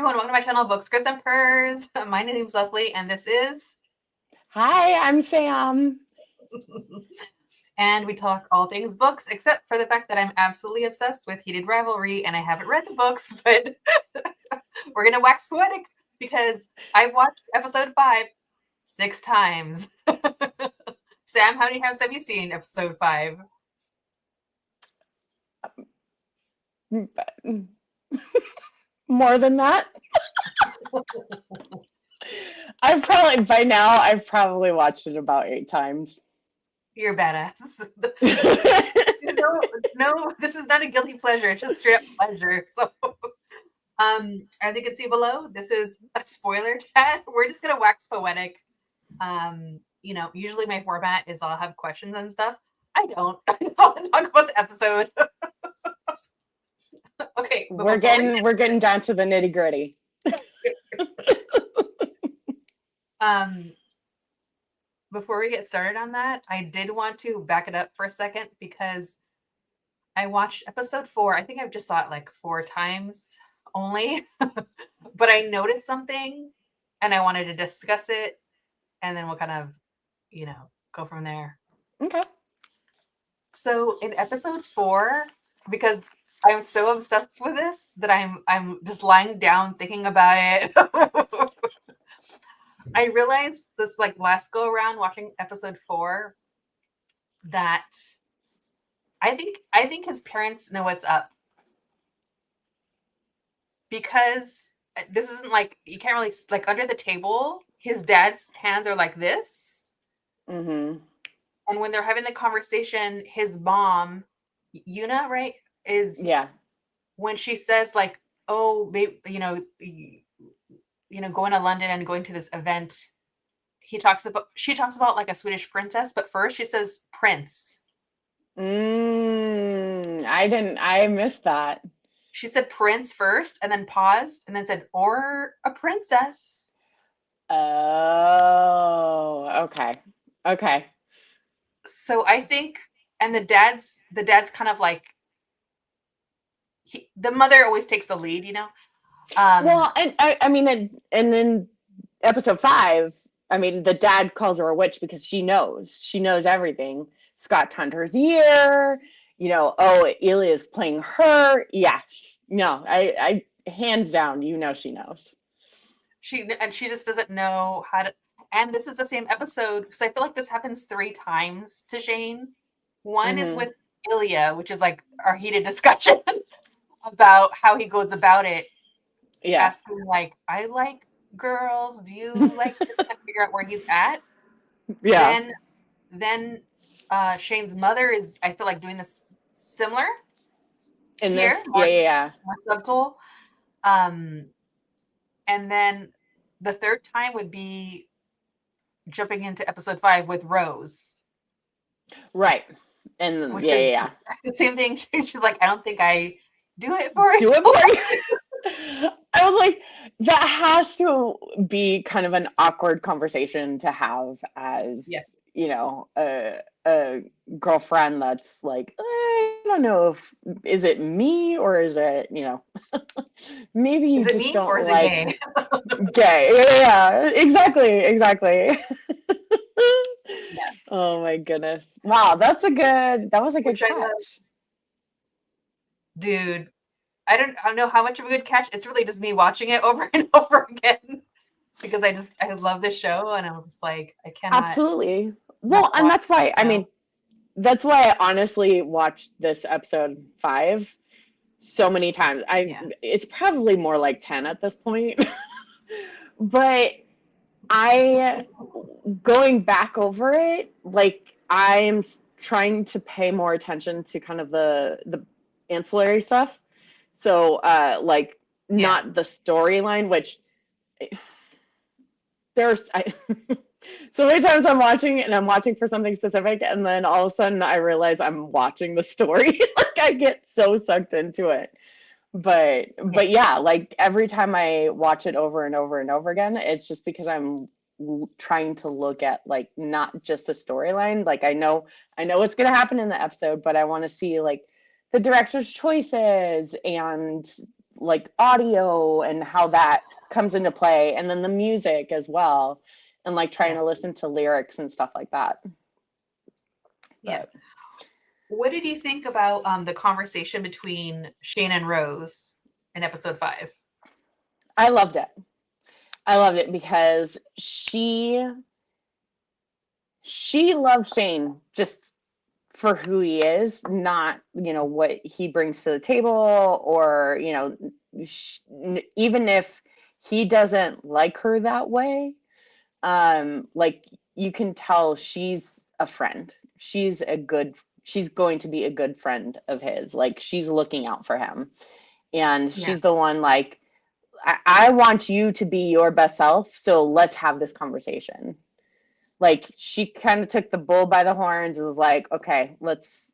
everyone, welcome to my channel, Books, Chris, and Purrs. My name is Leslie, and this is... Hi, I'm Sam. And we talk all things books, except for the fact that I'm absolutely obsessed with Heated Rivalry, and I haven't read the books, but we're going to wax poetic, because I've watched episode 5 6 times. Sam, how many times have you seen episode 5? More than that. I've probably watched it about 8 times. You're badass. No, this is not a guilty pleasure. It's just straight up pleasure. So, as you can see below, this is a spoiler chat. We're just gonna wax poetic. Usually my format is I'll have questions and stuff. I don't. I just want to talk about the episode. Okay, we're getting down to the nitty gritty. Before we get started on that, I did want to back it up for a second because I watched episode 4. I think I've just saw it like 4 times only, but I noticed something and I wanted to discuss it, and then we'll kind of, go from there. Okay. So in episode 4, because I'm so obsessed with this that I'm just lying down thinking about it. I realized this last go around watching episode 4 that I think his parents know what's up, because this isn't you can't really under the table. His dad's hands are like this, and when they're having the conversation, his mom, Yuna, right, is when she says oh, babe, going to London and going to this event. She talks about a Swedish princess, but first she says prince. I missed that. She said prince first and then paused and then said, or a princess. Oh, okay. So I think, and the dad's kind of the mother always takes the lead, Well, and I mean, and in episode 5, I mean, the dad calls her a witch because she knows everything. Scott Hunter's year, Elia's playing her. Yes, no, I hands down, she knows. She just doesn't know how to. And this is the same episode, because I feel like this happens 3 times to Shane. One is with Ilya, which is our heated discussion about how he goes about it. Yeah. Asking I like girls. Do you like to figure out where he's at? Yeah. Then Shane's mother is, I feel doing this similar. In here, this, yeah. More subtle. And then the third time would be jumping into episode 5 with Rose. Right. And the same thing. She's like, I don't think I do it for you. Do it for you. I was like, that has to be kind of an awkward conversation to have as, a girlfriend that's like, I don't know is it me or is it, maybe you just don't or is like it gay. Yeah, exactly. Yeah. Oh my goodness. Wow, that was a good catch. Dude, I don't know how much of a good catch. It's really just me watching it over and over again, because I love this show, and I was just like, I cannot. Absolutely. Well, and that's why, that's why I honestly watched this episode 5 so many times. It's probably more like 10 at this point. But going back over it, I'm trying to pay more attention to kind of the ancillary stuff. So, not the storyline, which so many times I'm watching for something specific, and then all of a sudden I realize I'm watching the story. I get so sucked into it. But yeah, every time I watch it over and over and over again, it's just because I'm trying to look at not just the storyline. I know what's going to happen in the episode, but I want to see the director's choices and like audio and how that comes into play, and then the music as well, and like trying Yeah. to listen to lyrics and stuff like that. Yeah. But What did you think about the conversation between Shane and Rose in episode 5? I loved it. I loved it because she loved Shane just for who he is, not, what he brings to the table, or, even if he doesn't like her that way, like, you can tell she's a friend. She's going to be a good friend of his. Like, she's looking out for him. And Yeah. she's the one, like, I want you to be your best self, so let's have this conversation. Like, she kind of took the bull by the horns and was like, okay, let's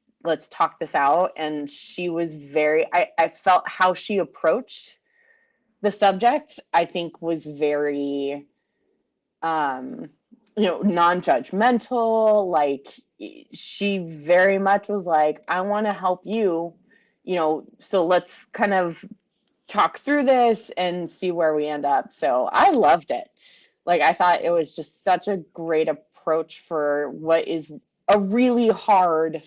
talk this out. And she was I felt how she approached the subject, I think, was very non-judgmental. Like, she very much was like, I want to help you, so let's kind of talk through this and see where we end up. So I loved it. Like, I thought it was just such a great approach for what is a really hard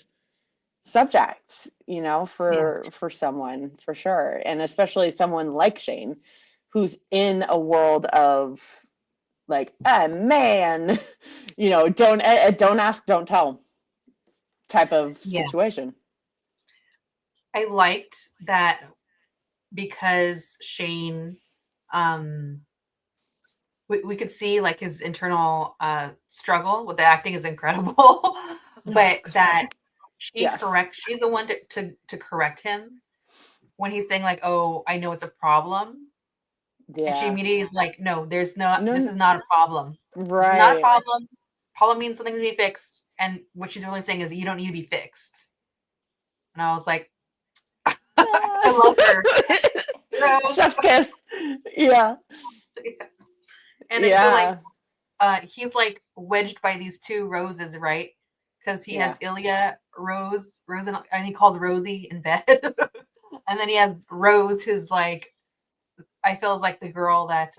subject, Yeah. for someone, for sure. And especially someone like Shane, who's in a world of, like, man, don't ask, don't tell type of Yeah. situation. I liked that because Shane, we could see like his internal struggle with the acting is incredible, Oh, but that yes. she's the one to correct him when he's saying like, "Oh, I know it's a problem," and she Yeah. immediately is like, "No, this No, is not a problem. This is not a right. problem. Problem means something to be fixed," and what she's really saying is, "You don't need to be fixed." And I was like, I love her, Rose. Chef's kiss. Yeah. But like, Yeah. he's like wedged by these two Roses, right? Because he Yeah. has Ilya, Rose, and he calls Rosie in bed, and then he has Rose, his like, I feel is like the girl that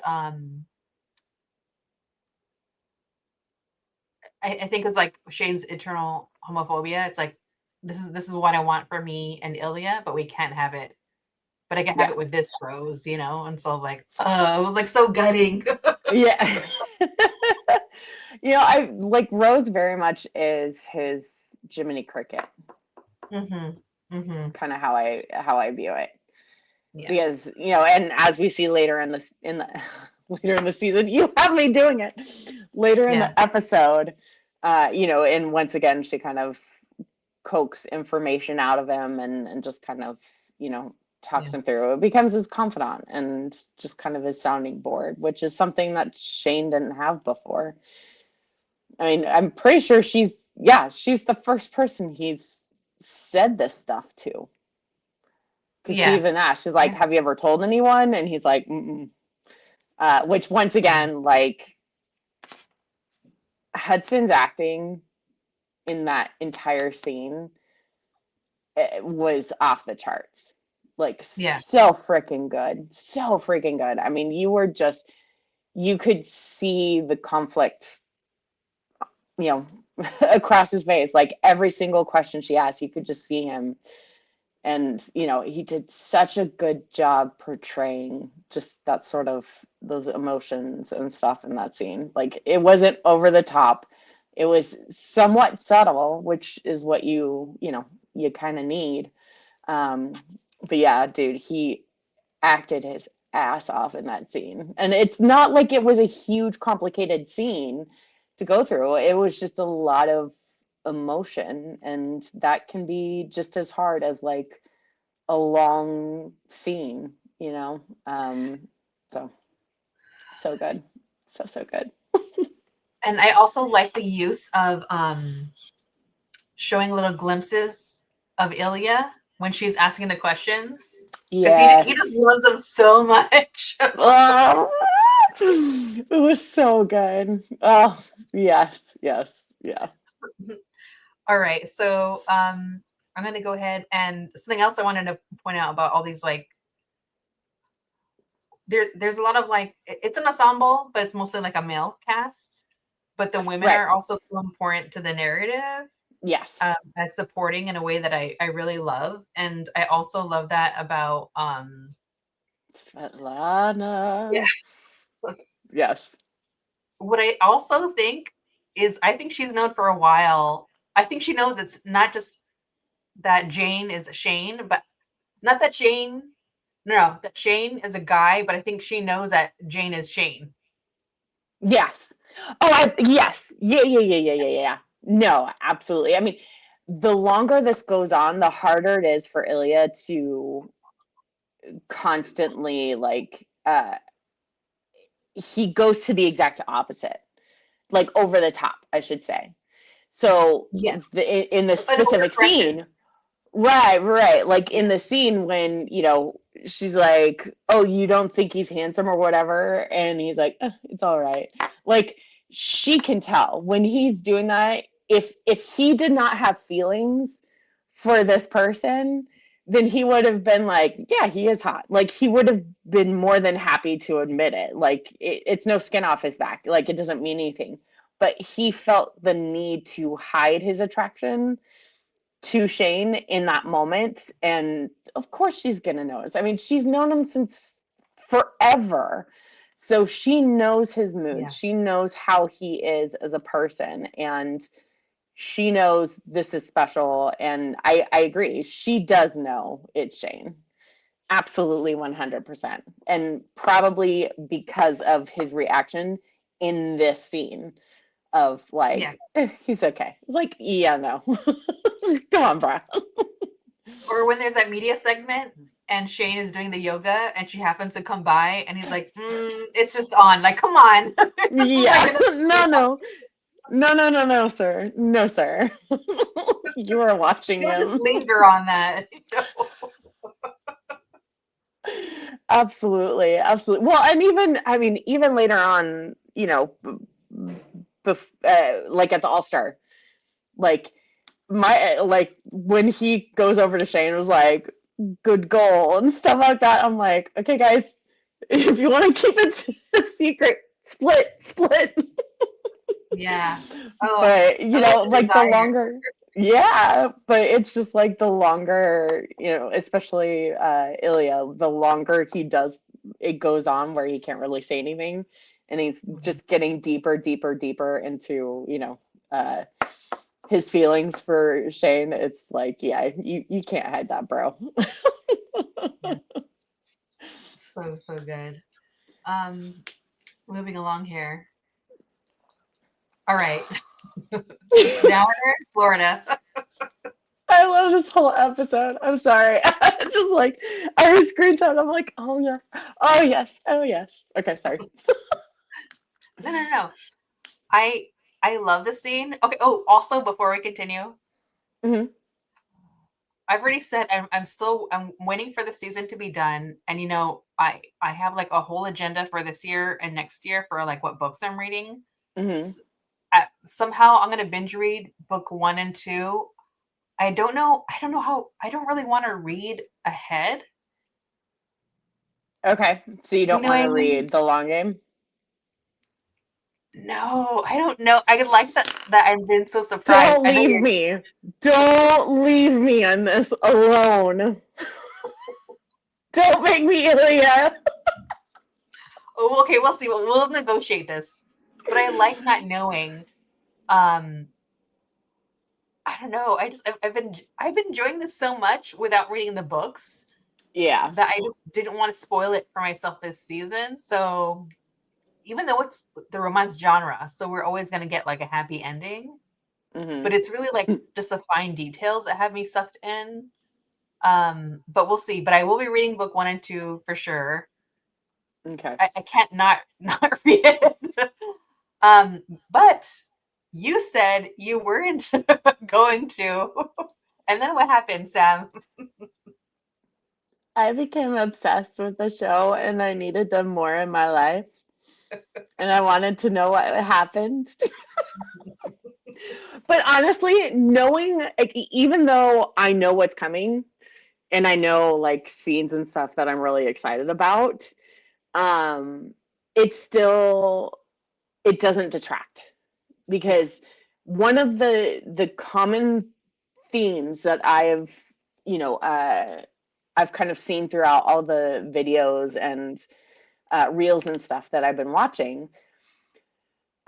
I think is like Shane's internal homophobia. It's like this is what I want for me and Ilya, but we can't have it. But I can have Yeah. it with this Rose, And so I was like, oh, it was like so gutting. Yeah. I like Rose very much is his Jiminy Cricket, Mm-hmm. Mm-hmm. kind of how I view it. Yeah. Because, and as we see later in the later in the season, you have me doing it. Later in Yeah. the episode, and once again she kind of coax information out of him, and just kind of, Yeah. talks him through. It becomes his confidant and just kind of his sounding board, which is something that Shane didn't have before. I mean, I'm pretty sure she's the first person he's said this stuff to. Because she Yeah. even asked, she's like, Yeah. have you ever told anyone? And he's like, mm-mm. Which, once Yeah. again, like, Hudson's acting in that entire scene, was off the charts. Like, Yeah. so freaking good. So freaking good. I mean, you could see the conflict, you know, across his face. Like, every single question she asked, you could just see him. And, he did such a good job portraying just that sort of those emotions and stuff in that scene. Like, it wasn't over the top. It was somewhat subtle, which is what you kind of need. Um, but yeah, dude, he acted his ass off in that scene. And it's not like it was a huge, complicated scene to go through. It was just a lot of emotion, and that can be just as hard as like a long scene. So so good. So good. And I also like the use of showing little glimpses of Ilya when she's asking the questions because he just Yes. loves them so much. Oh, it was so good. Oh, yes, yes, yeah. All right, so I'm gonna go ahead and something else I wanted to point out about all these like there's a lot of like it's an ensemble, but it's mostly like a male cast. But the women Right. are also so important to the narrative, Yes. as supporting in a way that I really love, and I also love that about yeah. Svetlana. Yes. What I also think is I think she's known for a while. I think she knows it's not just that Jane is Shane, but not that Shane. No, that Shane is a guy, but I think she knows that Jane is Shane. Yes. Oh, yes. Yeah, yeah, yeah, yeah, yeah, yeah. No, absolutely. I mean, the longer this goes on, the harder it is for Ilya to constantly like he goes to the exact opposite. Like over the top, I should say. So Yes, in the an specific overcorrection. scene, right, right. Like Yeah, in the scene when, she's like, "Oh, you don't think he's handsome or whatever," and he's like, "It's all right." Like she can tell when he's doing that. If he did not have feelings for this person, then he would have been like, "Yeah, he is hot." Like he would have been more than happy to admit it. Like it's no skin off his back. Like it doesn't mean anything. But he felt the need to hide his attraction to Shane in that moment. And of course she's going to notice. I mean, she's known him since forever. So she knows his mood. yeah, She knows how he is as a person. And she knows this is special. And I agree. She does know it's Shane. Absolutely 100%. And probably because of his reaction in this scene of yeah. like, he's okay. It's like, yeah, no. Come on, bro. Or when there's that media segment and Shane is doing the yoga and she happens to come by and he's like, "It's just on." Like, come on. Yeah. Like, No, no. No, no, no, no, sir. No, sir. You are watching don't just him. linger on that. Absolutely. Absolutely. Well, and even, I mean, even later on, like at the All-Star, like like when he goes over to Shane was like, good goal and stuff like that. I'm like, okay, guys, if you want to keep it a secret, split. Yeah. Oh, But I love the like the desire. longer, yeah, but it's just like the longer, especially Ilya, the longer he does, it goes on where he can't really say anything, and he's Mhm. just getting deeper, deeper, deeper into, his feelings for Shane. It's like, yeah, you can't hide that, bro. Yeah. So, so good. Um, moving along here. All right. Now we're in Florida. I love this whole episode. I'm sorry. Just like I was screenshot. I'm like, oh yes, oh yes, oh yes. Okay, sorry. No, no, no. I I love the scene. Okay. Oh, also before we continue, Hmm. I've already said I'm waiting for the season to be done, and I have like a whole agenda for this year and next year for like what books I'm reading. Hmm. S- Somehow I'm gonna binge read book 1 and 2. I don't know. I don't know how. I don't really want to read ahead. Okay, so you You don't know what want I to mean? read the long game? No, I don't know. I like that I've been so surprised. Don't I know leave you're. me. Don't leave me on this alone. Don't make me Ilya. Oh, okay. We'll see. We'll negotiate this. But I like not knowing. Um, I don't know. I've been enjoying this so much without reading the books Yeah. that I just didn't want to spoil it for myself this season. So even though it's the romance genre, so we're always gonna get like a happy ending, but Hmm. it's really like just the fine details that have me sucked in. But we'll see. But I will be reading book 1 and 2 for sure. Okay. I can't not not read it. um, but you said you weren't going to. And then what happened, Sam? I became obsessed with the show and I needed them more in my life. And I wanted to know what happened. But honestly, knowing, like, even though I know what's coming and I know like scenes and stuff that I'm really excited about, um, it's still, it doesn't detract, Yeah. because one of the common themes that you know, I've kind of seen throughout all the videos and reels and stuff that I've been watching,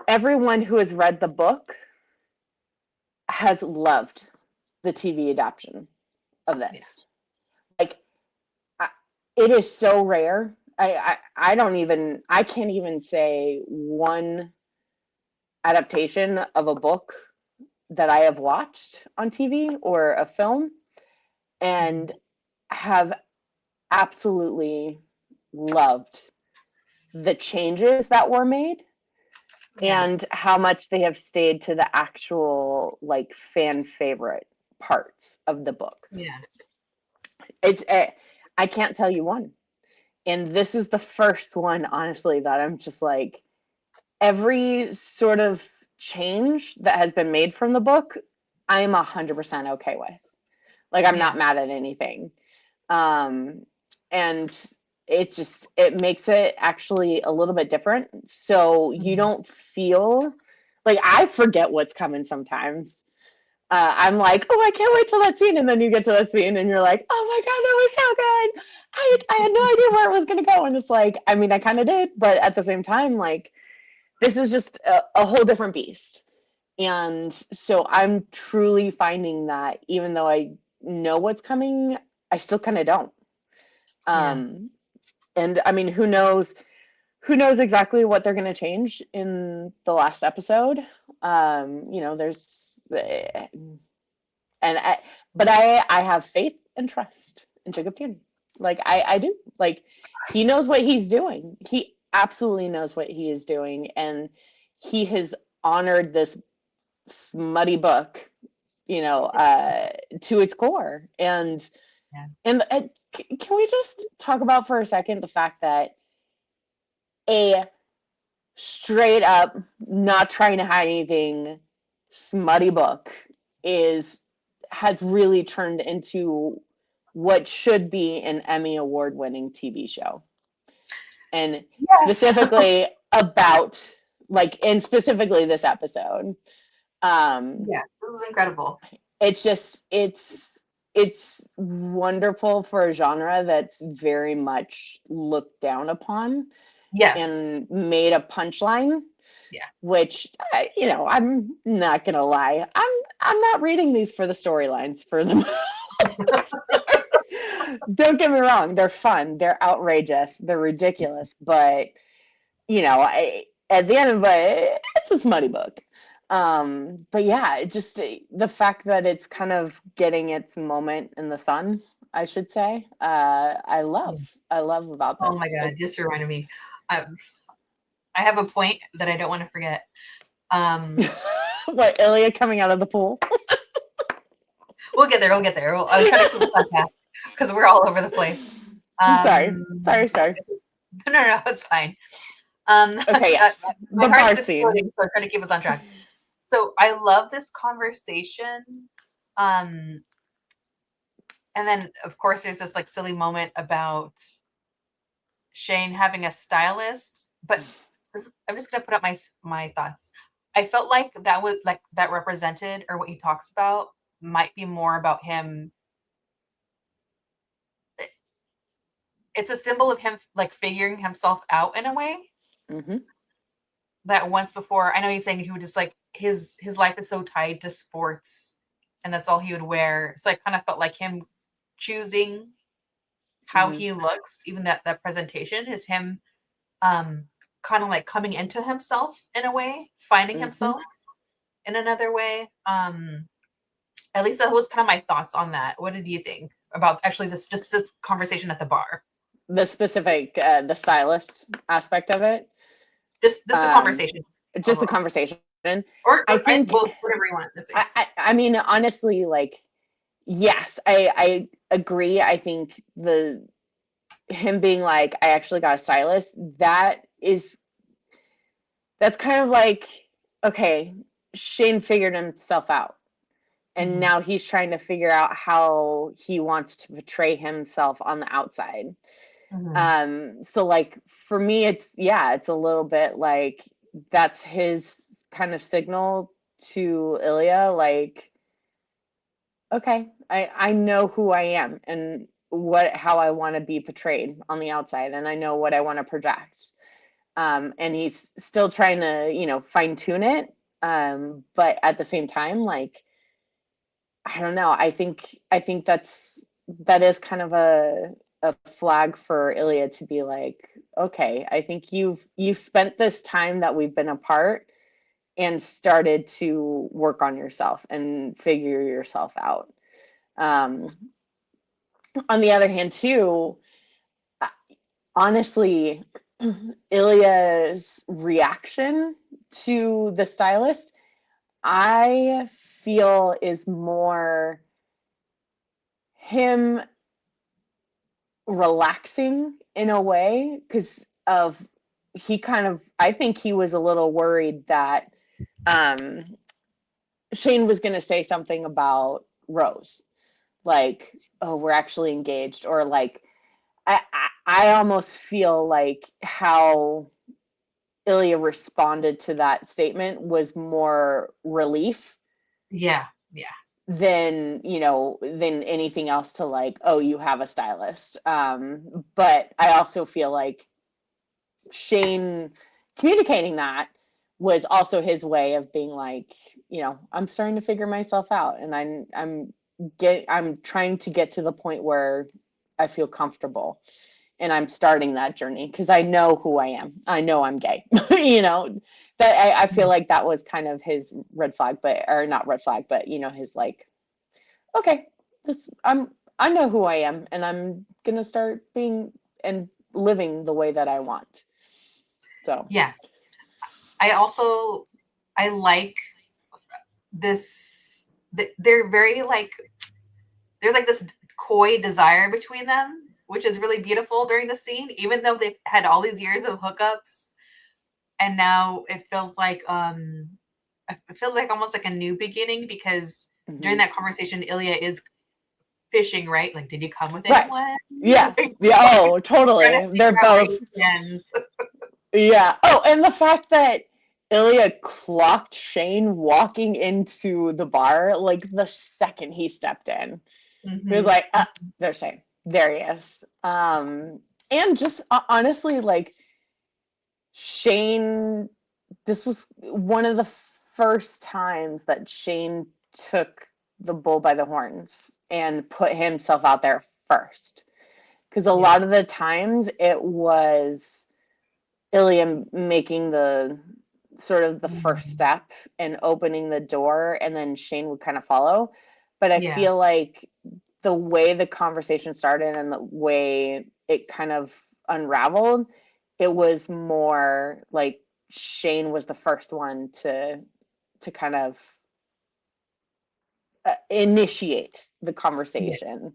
everyone who has read the book has loved the TV adaptation of Yeah. this. Like, I, it is so rare. I don't even, I can't even say one adaptation of a book that I have watched on TV or a film and Mhm. have absolutely loved the changes that were made Yeah. and how much they have stayed to the actual like fan favorite parts of the book. Yeah. It's I can't tell you one. And this is the first one, honestly, that I'm just like, every sort of change that has been made from the book, I'm 100% okay with. Like, I'm Yeah. not mad at anything. Um, and it makes it actually a little bit different. So you Mhm. don't feel like, I forget what's coming sometimes. I'm like, oh, I can't wait till that scene. And then you get to that scene and you're like, oh my God, that was so good. I had no idea where it was going to go. And it's like, I mean, I kind of did, but at the same time, like, this is just a whole different beast. And so I'm truly finding that even though I know what's coming, I still kind of don't. Yeah. Um, and I mean, who knows exactly what they're going to change in the last episode. You know, there's, and but I have faith and trust in Jacob Tierney. Like, I do. Like, he knows what he's doing. He absolutely knows what he is doing, and he has honored this smutty book, you know, to its core. Yeah. And can we just talk about for a second the fact that a straight up, not trying to hide anything, smutty book is has really turned into what should be an Emmy award winning TV show. And Yes. specifically about, like, and specifically this episode. Um Yeah. This is incredible. it's just it's wonderful for a genre that's very much looked down upon Yes. and made a punchline, Yeah. which you know, I'm not gonna lie, I'm not reading these for the storylines for them. Don't get me wrong, they're fun, they're outrageous, they're ridiculous, but you know, at the end of it, it's a smutty book. But yeah, it just, the fact that it's kind of getting its moment in the sun, I should say, Yeah. I love about Oh my this. God. It's Just reminded me. I have a point that I don't want to forget. Um, what, Ilya coming out of the pool. we'll get there. We'll get there. I'll try to keep this on task because we're all over the place. Sorry, Um, sorry, sorry. no, it's fine. Okay, yes, My the bar heart's scene. exploding, so I'm trying to keep us on track. So I love this conversation. Um, and then of course there's this like silly moment about Shane having a stylist, but I'm just gonna put up my thoughts. I felt like that was like that represented or what he talks about might be more about him. It's a symbol of him like figuring himself out in a way Hmm. that once before. I know he's saying he would just like his life is so tied to sports, and that's all he would wear. So I kind of felt like him choosing how Hmm. he looks, even that presentation is him um kind of like coming into himself in a way, finding Hmm. himself in another way. At least that was kind of my thoughts on that. What did you think about actually this conversation at the bar? The specific, the stylist aspect of it, Just this the um, conversation just the overall, conversation. I or think, both, whatever you want to say. I mean, honestly, like, yes, I agree. I think the him being like, I actually got a stylist, that's kind of like, okay, Shane figured himself out. And Hmm. now he's trying to figure out how he wants to portray himself on the outside. Mhm. So like for me, it's a little bit like that's his kind of signal to Ilya, like, okay, I know who I am and how I want to be portrayed on the outside, and I know what I want to project. And he's still trying to, fine tune it. But at the same time, like, I don't know. I think that is kind of a flag for Ilya to be like, okay, I think you've spent this time that we've been apart and started to work on yourself and figure yourself out. Um, on the other hand, too, honestly, Ilya's reaction to the stylist, I feel is more him relaxing in a way because of I think he was a little worried that um, Shane was going to say something about Rose, like, oh, we're actually engaged, or like, I almost feel like how Ilya responded to that statement was more relief Yeah. Yeah. than anything else to like, oh, you have a stylist. But I also feel like Shane communicating that was also his way of being like, I'm starting to figure myself out, and I'm trying to get to the point where I feel comfortable, and I'm starting that journey because I know who I am. I know I'm gay. That I feel like that was kind of his red flag, but or not red flag, but his like, okay, I know who I am, and I'm gonna start being and living the way that I want. So Yeah. I also I like this. They're very like there's like this coy desire between them, which is really beautiful during the scene, even though they've had all these years of hookups, and now it feels like almost like a new beginning because during mhm. that conversation, Ilya is fishing, right? Like, did you come with Right, anyone? yeah, Like, yeah. Oh, trying to totally. They're figure out where both. he stands. Yeah. Oh, and the fact that Ilya clocked Shane walking into the bar like the second he stepped in. He was Hmm. like, there's Shane. There he is. And just honestly, like Shane, this was one of the first times that Shane took the bull by the horns and put himself out there first. Because a Yeah. lot of the times it was Ilya making the sort of the first Mhm. step and opening the door, and then Shane would kind of follow. But I Yeah. feel like the way the conversation started and the way it kind of unraveled, it was more like Shane was the first one to kind of initiate the Yeah. conversation,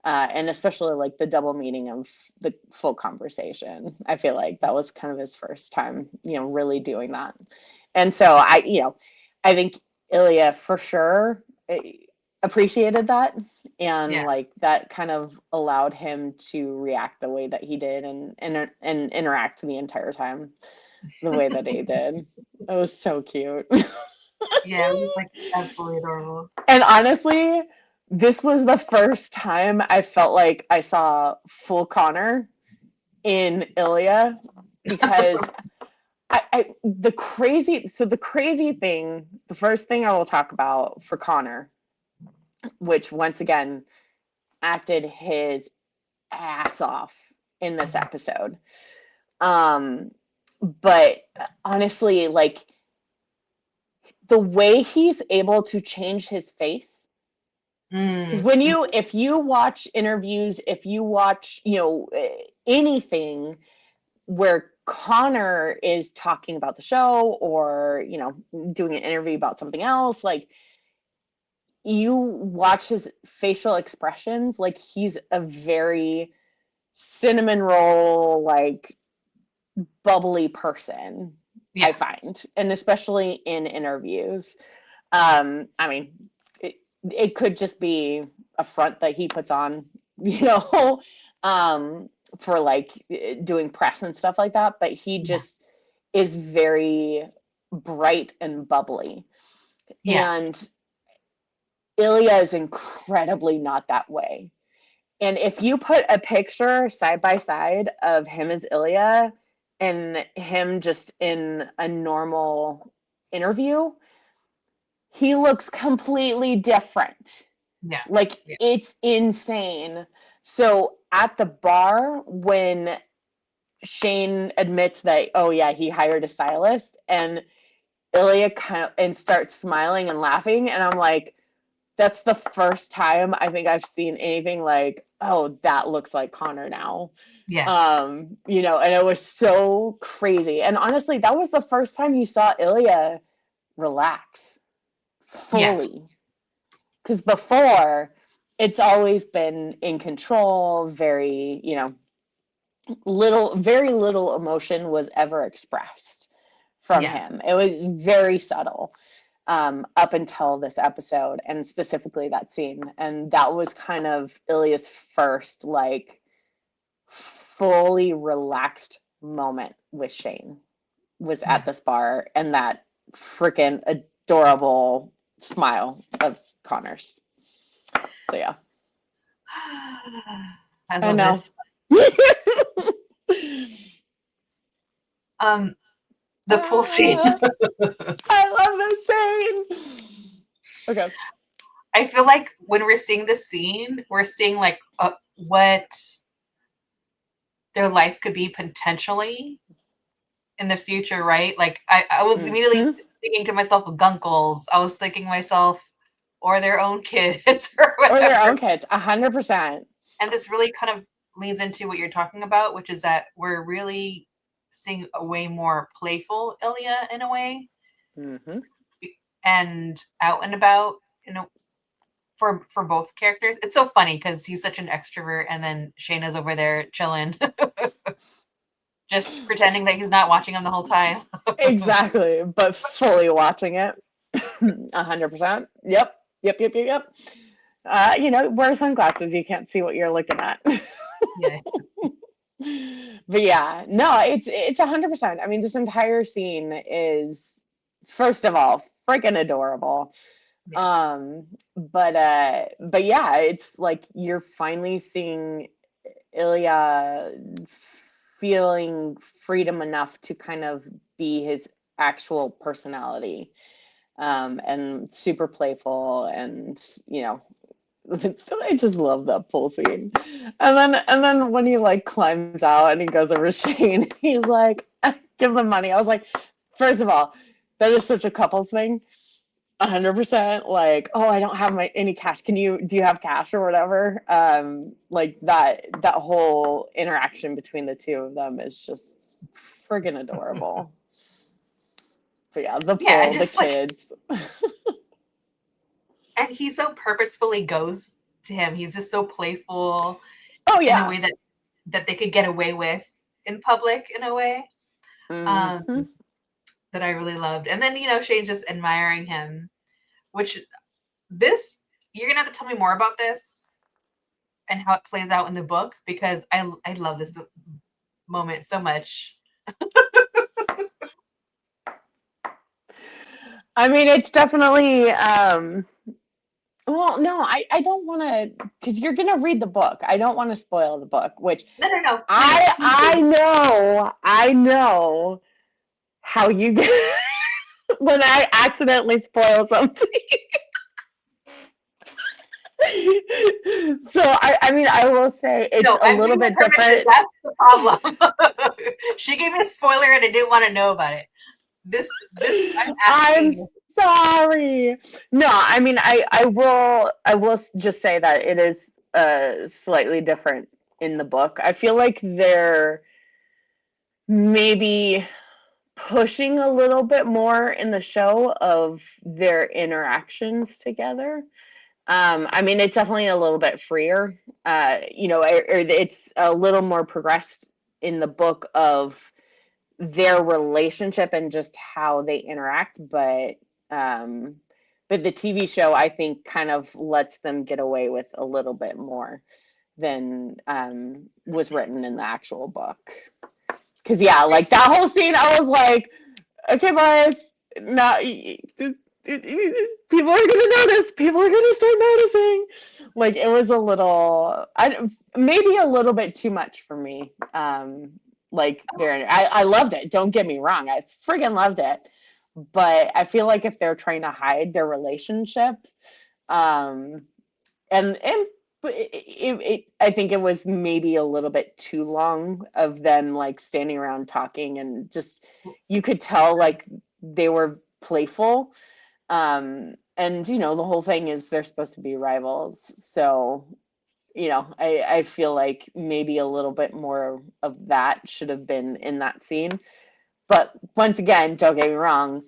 and especially like the double meaning of the full conversation. I feel like that was kind of his first time, really doing that. And so I think Ilya for sure appreciated that, and Yeah. like that kind of allowed him to react the way that he did, and interact the entire time the way that he did. It was so cute. Yeah. It was like absolutely adorable. And honestly, this was the first time I felt like I saw full Connor in Ilya, because the crazy thing, the first thing I will talk about for Connor, which once again acted his ass off in this episode. Um, but honestly, like the way he's able to change his face, because Mm. if you watch interviews, if you watch, anything where Connor is talking about the show, or, doing an interview about something else, like you watch his facial expressions, like he's a very cinnamon roll, like bubbly person, I Yeah. find, and especially in interviews. I mean, it could just be a front that he puts on, you know. for like doing press and stuff like that, but he Yeah. just is very bright and bubbly. Yeah. And Ilya is incredibly not that way. And if you put a picture side by side of him as Ilya and him just in a normal interview, he looks completely different. Yeah. Like Yeah. it's insane. So at the bar, when Shane admits that, oh yeah, he hired a stylist, and Ilya kind of and starts smiling and laughing, and I'm like, that's the first time I think I've seen anything like, oh, that looks like Connor now. Yeah. You know, and it was so crazy. And honestly, that was the first time you saw Ilya relax Yeah. fully. Because before, it's always been in control, very, you know, very little emotion was ever expressed from Yeah. him. It was very subtle up until this episode, and specifically that scene. And that was kind of Ilya's first, like, fully relaxed moment with Shane, was Yeah. at this bar, and that freaking adorable smile of Connor's. So, yeah. I I love know. this. Um, the pool scene. Ah, I love this scene. Okay. I feel like when we're seeing this scene, we're seeing like what their life could be potentially in the future, right? Like I was immediately Mm-hmm. thinking to myself, gunkles. I was thinking myself, or their own kids or Or their whatever. own kids, 100%. And this really kind of leads into what you're talking about, which is that we're really seeing a way more playful Ilya in a way, Mm-hmm. and out and about, you know, for both characters. It's so funny because he's such an extrovert, and then Shayna's over there chilling, just pretending that he's not watching him the whole time. Exactly, but fully watching it, 100%. Yep, yep, yep, yep, yep. You know, wear sunglasses. You can't see what you're looking at. Yeah, But yeah, no, it's 100%. I mean, this entire scene is, first of all, freaking adorable. yeah, But yeah, it's like you're finally seeing Ilya feeling freedom enough to kind of be his actual personality, and super playful, and you know, I just love that pool scene. And then when he like climbs out and he goes over to Shane, he's like, give them money. I was like, first of all, that is such a couples thing. 100%. Like, oh, I don't have any cash. Do you have cash or whatever? Like that whole interaction between the two of them is just friggin' adorable. But yeah, the yeah. And pool, the just like, kids. and he so purposefully goes to him. He's just so playful Oh in a yeah. way that they could get away with in public in a way. Um, Hmm. that I really loved. And then, Shane's just admiring him, which this, you're gonna have to tell me more about this and how it plays out in the book, because I love this moment so much. I mean, it's definitely well, no, I don't want to, because you're gonna read the book. I don't want to spoil the book, which No, no, no, please, I please I do. know I know how you get when I accidentally spoil something. So I mean, I will say it's No, a I'm little giving her bit permission. different. That's the problem. She gave me a spoiler and I didn't want to know about it. This I'm I'm asking. sorry. No, I mean, I will just say that it is slightly different in the book. I feel like they're maybe pushing a little bit more in the show of their interactions together. I mean, it's definitely a little bit freer. You know, it's a little more progressed in the book of their relationship and just how they interact, um, but the TV show, I think, kind of lets them get away with a little bit more than was written in the actual book. Because yeah, like that whole scene, I was like, okay, boys, now people are gonna notice. People are gonna start noticing. Like it was a little, maybe a little bit too much for me. Like there, I loved it. Don't get me wrong, I friggin' loved it. But I feel like if they're trying to hide their relationship, um, and I think it was maybe a little bit too long of them like standing around talking and just you could tell like they were playful. And you know, the whole thing is they're supposed to be rivals. So, you know, I feel like maybe a little bit more of that should have been in that scene. But once again, don't get me wrong,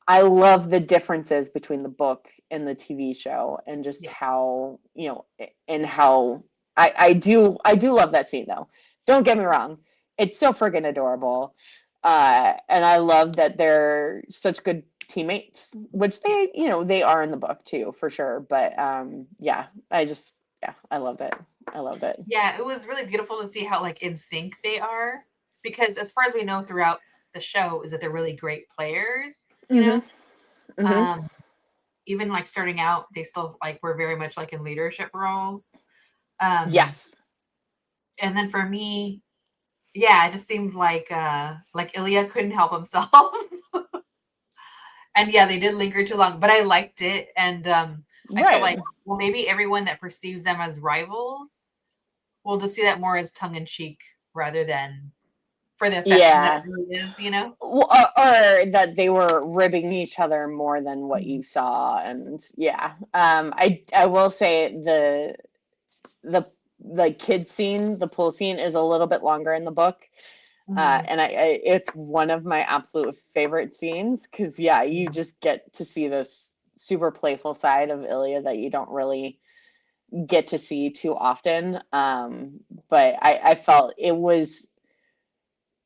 I love the differences between the book and the TV show and just Yeah. how, you know, and how I do love that scene though. Don't get me wrong. It's so friggin' adorable. And I love that they're such good teammates, which they, you know, they are in the book too, for sure. But yeah, yeah, I loved it. I loved it. Yeah, it was really beautiful to see how like in sync they are because as far as we know throughout the show is that they're really great players, you Mm-hmm. know? Mm-hmm. Um even like starting out, they still like were very much like in leadership roles. Um Yes. and then for me, yeah, it just seemed like Ilya couldn't help himself. And yeah, they did linger too long, but I liked it and I feel like Right. well maybe everyone that perceives them as rivals will just see that more as tongue in cheek rather than for the affection that it Yeah. really is, you know? Or that they were ribbing each other more than what you saw. And yeah, I will say the the kid scene, the pool scene, is a little bit longer in the book. Mhm. And it's one of my absolute favorite scenes because yeah, you just get to see this super playful side of Ilya that you don't really get to see too often. But I felt it was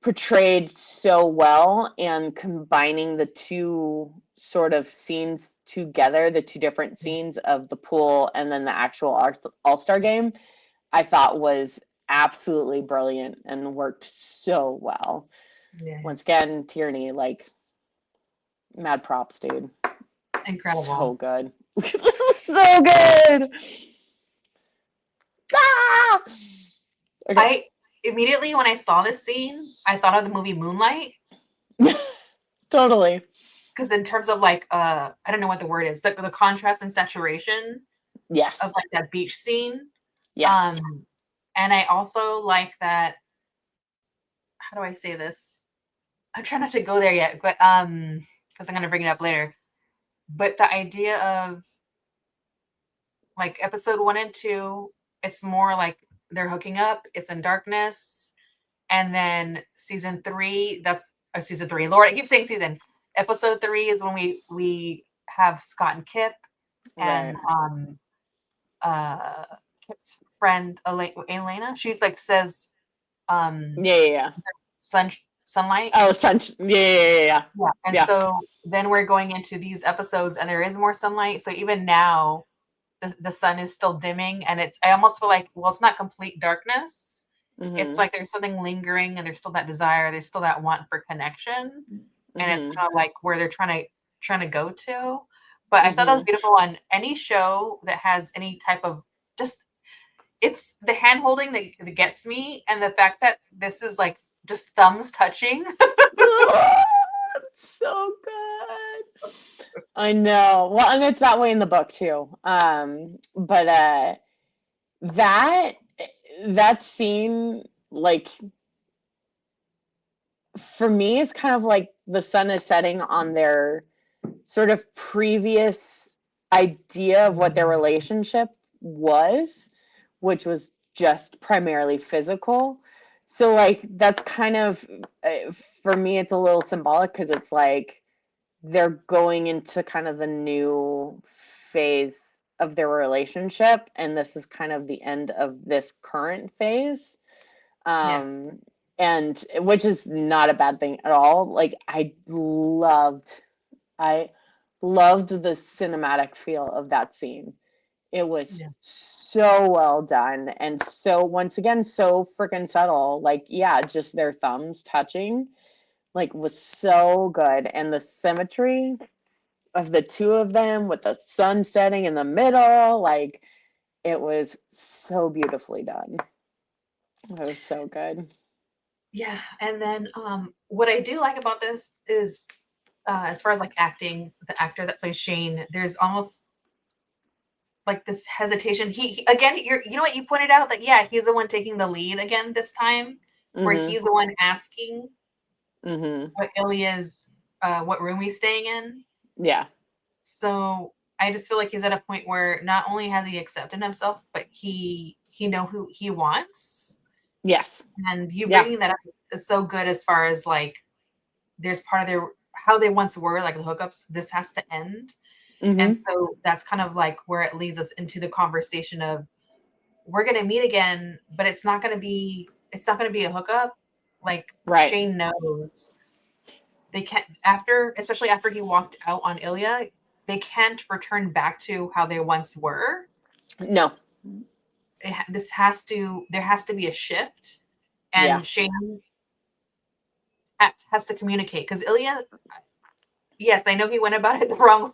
portrayed so well, and combining the two sort of scenes together, the two different scenes of the pool and then the actual all-star game, I thought was absolutely brilliant and worked so well. Once Yes. again, Tierney, like, mad props, dude. So Incredible. good. So good. Ah! Okay. I immediately when I saw this scene, I thought of the movie Moonlight Totally. because in terms of like I don't know what the word is, the contrast and saturation of Yes. like that beach scene. Yes. Um and I also like that how do I say this? I'm trying not to go there yet, but because I'm gonna bring it up later. But the idea of like episode 1 and 2, it's more like they're hooking up, it's in darkness, and then season 3, that's season 3. Lord, I keep saying season. Episode 3 is when we have Scott and Kip Right. and uh Kip's friend Elena. She's like says um Yeah, yeah, yeah. sun sunlight. Oh, sunshine. Yeah, yeah, yeah, yeah. Yeah. And Yeah. so then we're going into these episodes and there is more sunlight. So even now the sun is still dimming and it's I almost feel like well it's not complete darkness. It's Mm-hmm. like there's something lingering and there's still that desire, there's still that want for connection. And it's Mm-hmm. kind of like where they're trying to go to. But I thought that was Mm-hmm. beautiful on any show that has any type of just it's the hand holding that gets me and the fact that this is like just thumbs touching. Oh, so good. I know. Well, and it's that way in the book too. But that that scene, like for me, is kind of like the sun is setting on their sort of previous idea of what their relationship was, which was just primarily physical. So, like, that's kind of, for me, it's a little symbolic because it's like they're going into kind of the new phase of their relationship, and this is kind of the end of this current phase. Yes. Um, and which is not a bad thing at all. Like, I loved the cinematic feel of that scene. It was Yeah. so well done, and so, once again, so freaking subtle. Like, yeah, just their thumbs touching, like, was so good. And the symmetry of the two of them with the sun setting in the middle, like, it was so beautifully done. It was so good. Yeah. And then what I do like about this is as far as like acting, the actor that plays Shane, there's almost like this hesitation. Again, you know what you pointed out, that yeah, he's the one taking the lead again this time, where Mm-hmm. he's the one asking Mm-hmm. what Ilya's what room he's staying in. Yeah. So I just feel like he's at a point where not only has he accepted himself, but he know who he wants. Yes. And you Yeah. bringing that up is so good, as far as like there's part of their how they once were, like the hookups. This has to end. And Mm-hmm. so that's kind of like where it leads us into the conversation of, we're gonna meet again, but it's not gonna be a hookup. Like Right. Shane knows they can't, after, especially after he walked out on Ilya, they can't return back to how they once were. No. This has to There has to be a shift, Yeah. and Shane has to communicate, because Ilya, yes, I know he went about it the wrong,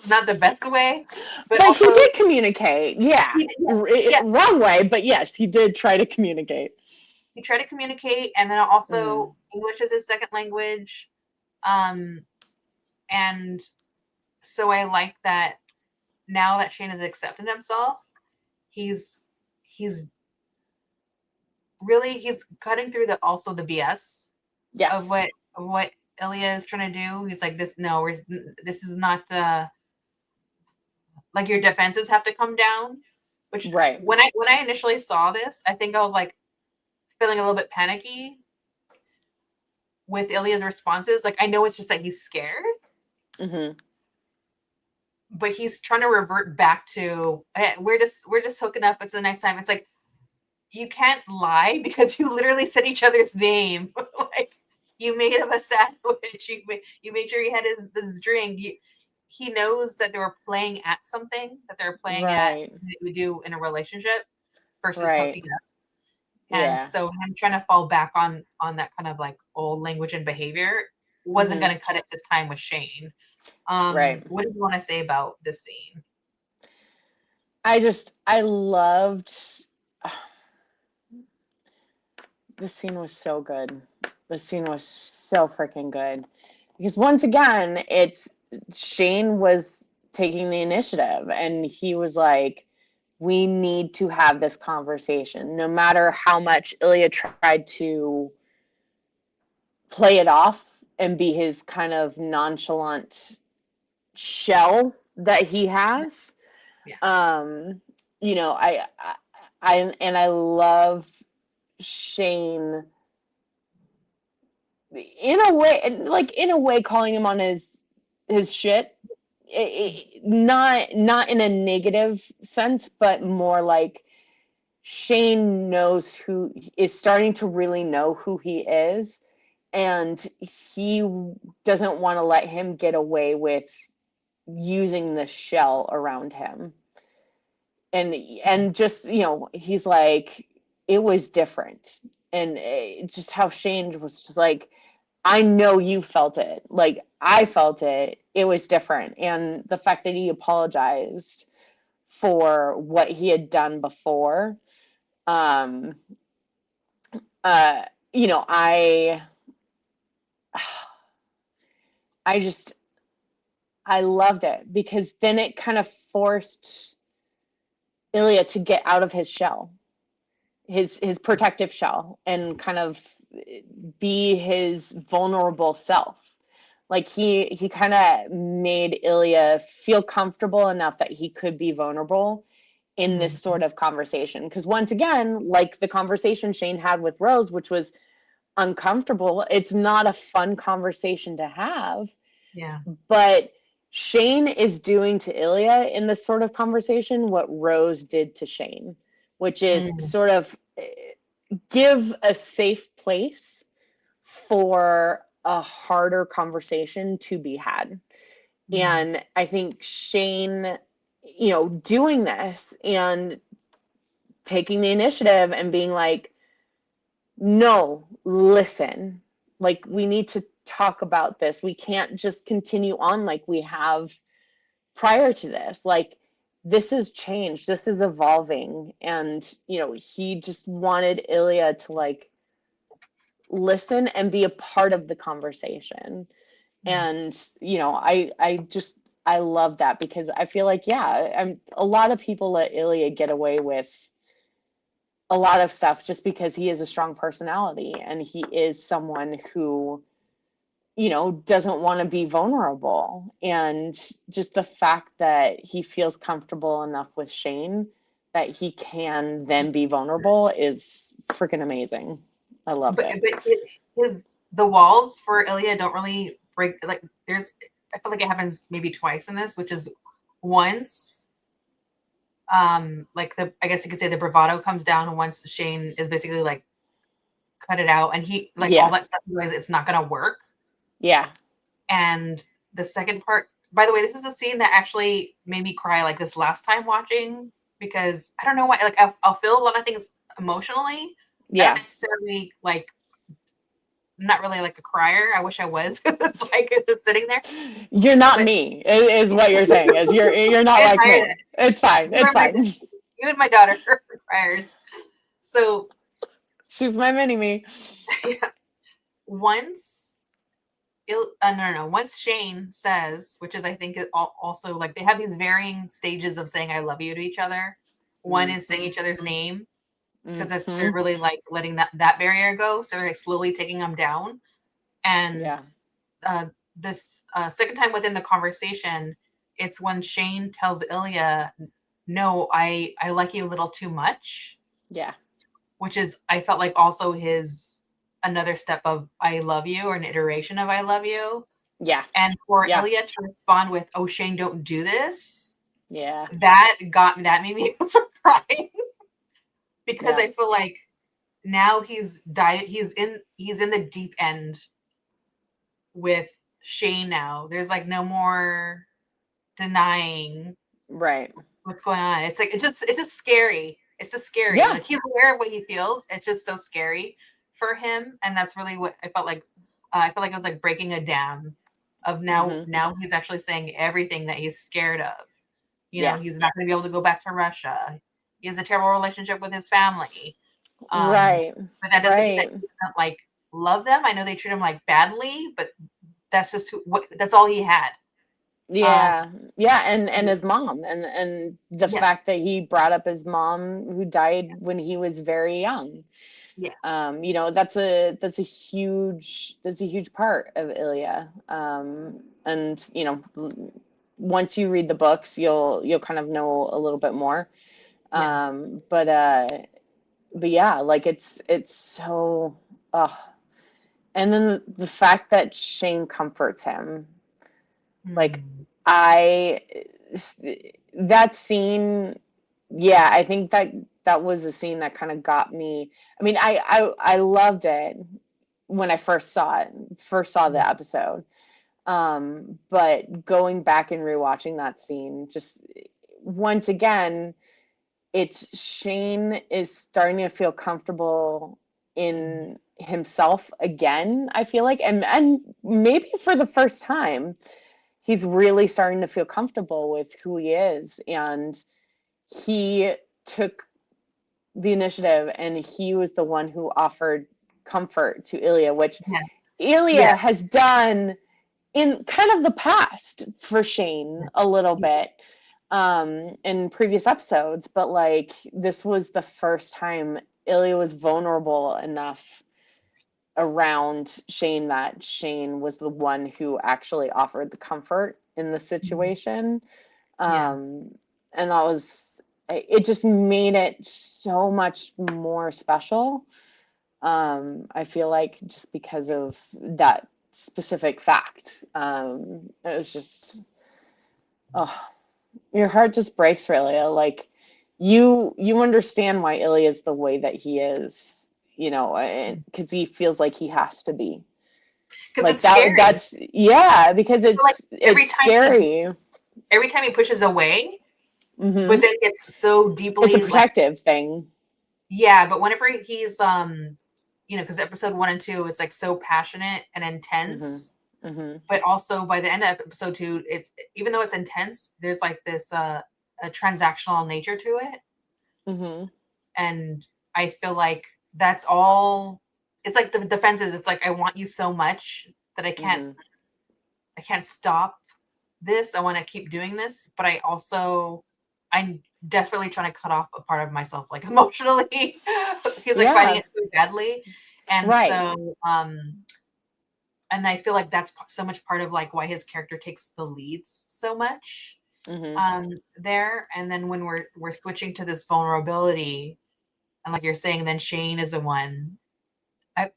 not the best way, but But he also did communicate. Yeah. yeah, Wrong way, but yes, he did try to communicate. he tried to communicate, and then Mm-hmm. also English is his second language. Um, and so I like that now that Shane has accepted himself, he's he's he's cutting through the BS of Yes. what Ilya is trying to do. He's like, this, no, this is not the, like, your defenses have to come down. Which Right. when I initially saw this, I think I was like feeling a little bit panicky with Ilya's responses. Like, I know it's just that he's scared, Mm-hmm. but he's trying to revert back to, we're just hooking up. It's a nice time. It's like, you can't lie, because you literally said each other's name. Like, you made him a sandwich. You made sure he had his drink. He knows that they were playing at something, that they're playing at Right. what we do in a relationship versus Right. hooking up. And Yeah. so him trying to fall back on that kind of like old language and behavior wasn't Mm-hmm. going to cut it this time with Shane. Right. What do you want to say about this scene? I loved this scene. Was so good. The scene was so freaking good. Because once again, it's Shane was taking the initiative, and he was like, we need to have this conversation. No matter how much Ilya tried to play it off and be his kind of nonchalant shell that he has. Yeah. Um, I love Shane in a way calling him on his shit. Not in a negative sense, but more like Shane knows who is starting to really know who he is, and he doesn't want to let him get away with using the shell around him. And just, he's like, it was different. And just how Shane was just like, I know you felt it. Like, I felt it. It was different. And the fact that he apologized for what he had done before, um, uh, you know, I just, I loved it, because then it kind of forced Ilya to get out of his shell, his protective shell, and kind of be his vulnerable self. Like, he kind of made Ilya feel comfortable enough that he could be vulnerable in this Mhm. sort of conversation. Because once again, like the conversation Shane had with Rose, which was uncomfortable, it's not a fun conversation to have. Yeah. But Shane is doing to Ilya in this sort of conversation what Rose did to Shane, which is Mm. sort of give a safe place for a harder conversation to be had. Mm. And I think Shane doing this and taking the initiative and being like, no, listen, like we need to talk about this. We can't just continue on like we have prior to this. Like, this is change, this is evolving. And, he just wanted Ilya to like listen and be a part of the conversation. Yeah. And, I love that because I feel like, a lot of people let Ilya get away with a lot of stuff just because he is a strong personality and he is someone who doesn't want to be vulnerable. And just the fact that he feels comfortable enough with Shane that he can then be vulnerable is freaking amazing. I loved But it. the walls for Ilya don't really break. Like, I feel like it happens maybe twice in this, which is once, like I guess you could say the bravado comes down once Shane is basically like cut it out, and he like all Yeah. that stuff realizes it's not gonna work. Yeah. And the second part, by the way, this is a scene that actually made me cry like this last time watching, because I don't know why. Like I'll feel a lot of things emotionally. I don't Yeah. necessarily like. I'm not really like a crier. I wish I was. It's like it's just sitting there. You're not But me, is what you're saying. Is you're not I like admire me. that. It's fine. You It's are my fine. you and my daughter are criers. So She's my mini me. yeah, once no. Once Shane says, which is I think also like they have these varying stages of saying I love you to each other. One is saying Mm-hmm. each other's name because they're Mm-hmm. really like letting that barrier go. So they're like slowly taking them down. And Yeah. uh, this second time within the conversation, it's when Shane tells Ilya, "No, I like you a little too much," Yeah. which is I felt like also his another step of "I love you" or an iteration of "I love you." Yeah. And for Yeah. Ilya to respond with, "Oh, Shane, don't do this," Yeah. that made me cry because Yeah. I feel like now he's in the deep end with Shane now. There's like no more denying Right. what's going on. It's like it's just scary. It's just scary. Yeah. Like he's aware of what he feels. It's just so scary for him, and that's really what I felt like. I felt like it was like breaking a dam of Mm-hmm. now he's actually saying everything that he's scared of. Yeah. He's not going to be able to go back to Russia. He has a terrible relationship with his family. Right. But that doesn't mean that Right. he doesn't like love them. I know they treat him like badly, but that's just that's all he had. Um, Yeah. Yeah. And so, his mom and the yes, fact that he brought up his mom who died when he was very young. yeah, That's a huge part of Ilya. And once you read the books, you'll kind of know a little bit more. yeah, But yeah, like it's so and then the fact that Shane comforts him, like mm, I that scene, yeah, I think that was a scene that kind of got me. I mean, I loved it when I first saw the yeah, episode. But going back and rewatching that scene, just once again, it's Shane is starting to feel comfortable mm, in himself again, I feel like, and maybe for the first time, he's really starting to feel comfortable with who he is. And he took the initiative and he was the one who offered comfort to Ilya, which yes, yeah, Ilya has done in kind of the past for Shane a little yeah, bit in previous episodes, but like this was the first time Ilya was vulnerable enough around Shane that Shane was the one who actually offered the comfort in the mhm, situation. yeah, And it just made it so much more special. I feel like just because of that specific fact. It was just, oh, your heart just breaks for Ilya. Like you understand why Ilya is the way that he is, because he feels like he has to be. because Like it's scary. that's yeah, because So, like it's every time scary. every time he pushes away, but then gets so It's a deeply like, protective thing. yeah, but whenever he's because episode 1 and 2, it's like so passionate and Mm-hmm. intense, Mm-hmm. but also by the end of episode 2, it's even though it's intense, there's like this a transactional nature to it. Mm-hmm. And I feel like that's all. It's like the defenses. It's like I want you so much that Mm-hmm. I can't stop this. I want to keep doing this, but I'm desperately trying to cut off a part of myself, like emotionally. He's like finding Yeah. it so badly, and Right. so and I feel like that's so much part of like why his character takes the leads so much Mm-hmm. there. And then when we're switching to this vulnerability, and like you're saying, then Shane is the one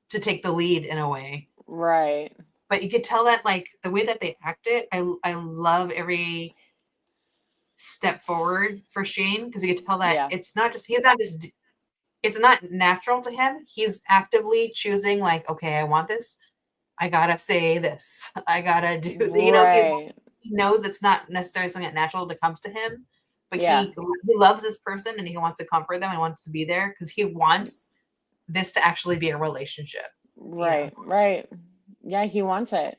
to take the lead in a way. Right. But you could tell that like the way that they act it, I love every step forward for Shane, because you could tell that Yeah. it's not natural to him. He's actively choosing like, okay, I want this. I gotta say this. I gotta do. Right. He knows it's not necessarily something that natural that comes to him, but Yeah. he loves this person and he wants to comfort them and wants to be there because he wants this to actually be a relationship. Right. Right. Yeah, he wants it.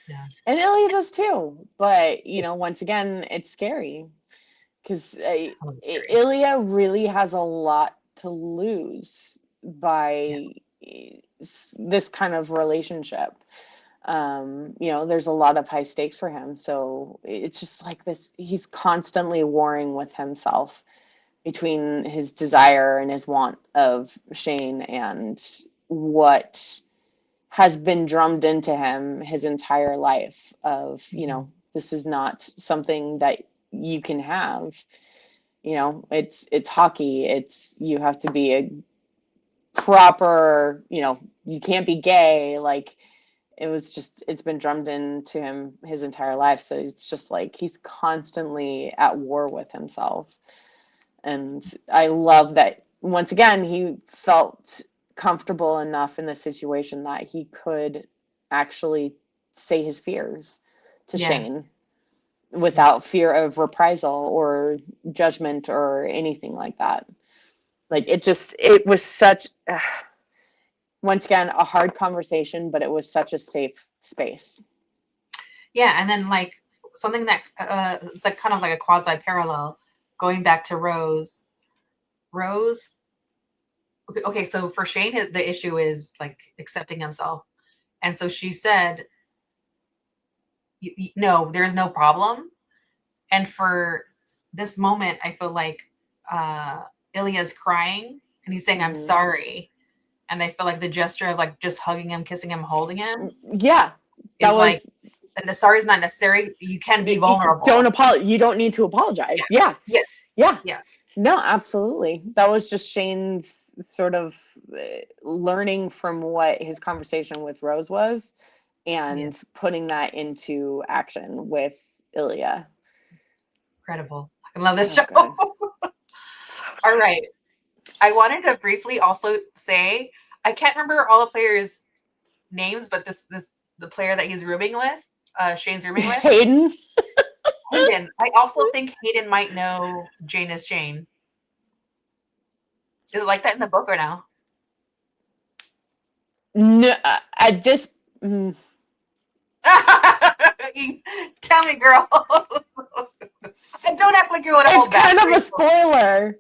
Yeah. And Ilya does too. But, once again, it's scary because Totally scary. Ilya really has a lot to lose Yeah. by this kind of relationship. There's a lot of high stakes for him. So it's just like this, he's constantly warring with himself between his desire and his want of Shane and what has been drummed into him his entire life of, this is not something that you can have. It's hockey. You have to be a proper, you can't be gay. Like it's been drummed into him his entire life. So it's just like he's constantly at war with himself. And I love that once again, he felt comfortable enough in the situation that he could actually say his fears to Yeah. Shane Yeah. without fear of reprisal or judgment or anything like that. Like it was such, once again, a hard conversation, but it was such a safe space. Yeah. And then like something that it's like kind of like a quasi parallel going back to Rose. Rose. Okay, so for Shane, the issue is like accepting himself. And so she said, no, there's no problem. And for this moment, I feel like Ilya's crying and he's saying, I'm Mm-hmm. sorry. And I feel like the gesture of like just hugging him, kissing him, holding him Yeah, that is like, was. and the sorry is not necessary. You can be vulnerable. You don't need to apologize. Yeah. Yeah. Yes. Yeah. Yeah. No, absolutely. That was just Shane's sort of learning from what his conversation with Rose was Yeah. and putting that into action with Ilya. Incredible. I love this So show. good. All right. I wanted to briefly also say I can't remember all the players' names, but this the player that he's rooming with, Shane's rooming with, Hayden? Hayden. I also think Hayden might know Jane as Shane. Is it like that in the book or no? No, at this. Mm, Tell me, girl. And don't act like you want to it's hold back. kind of a spoiler.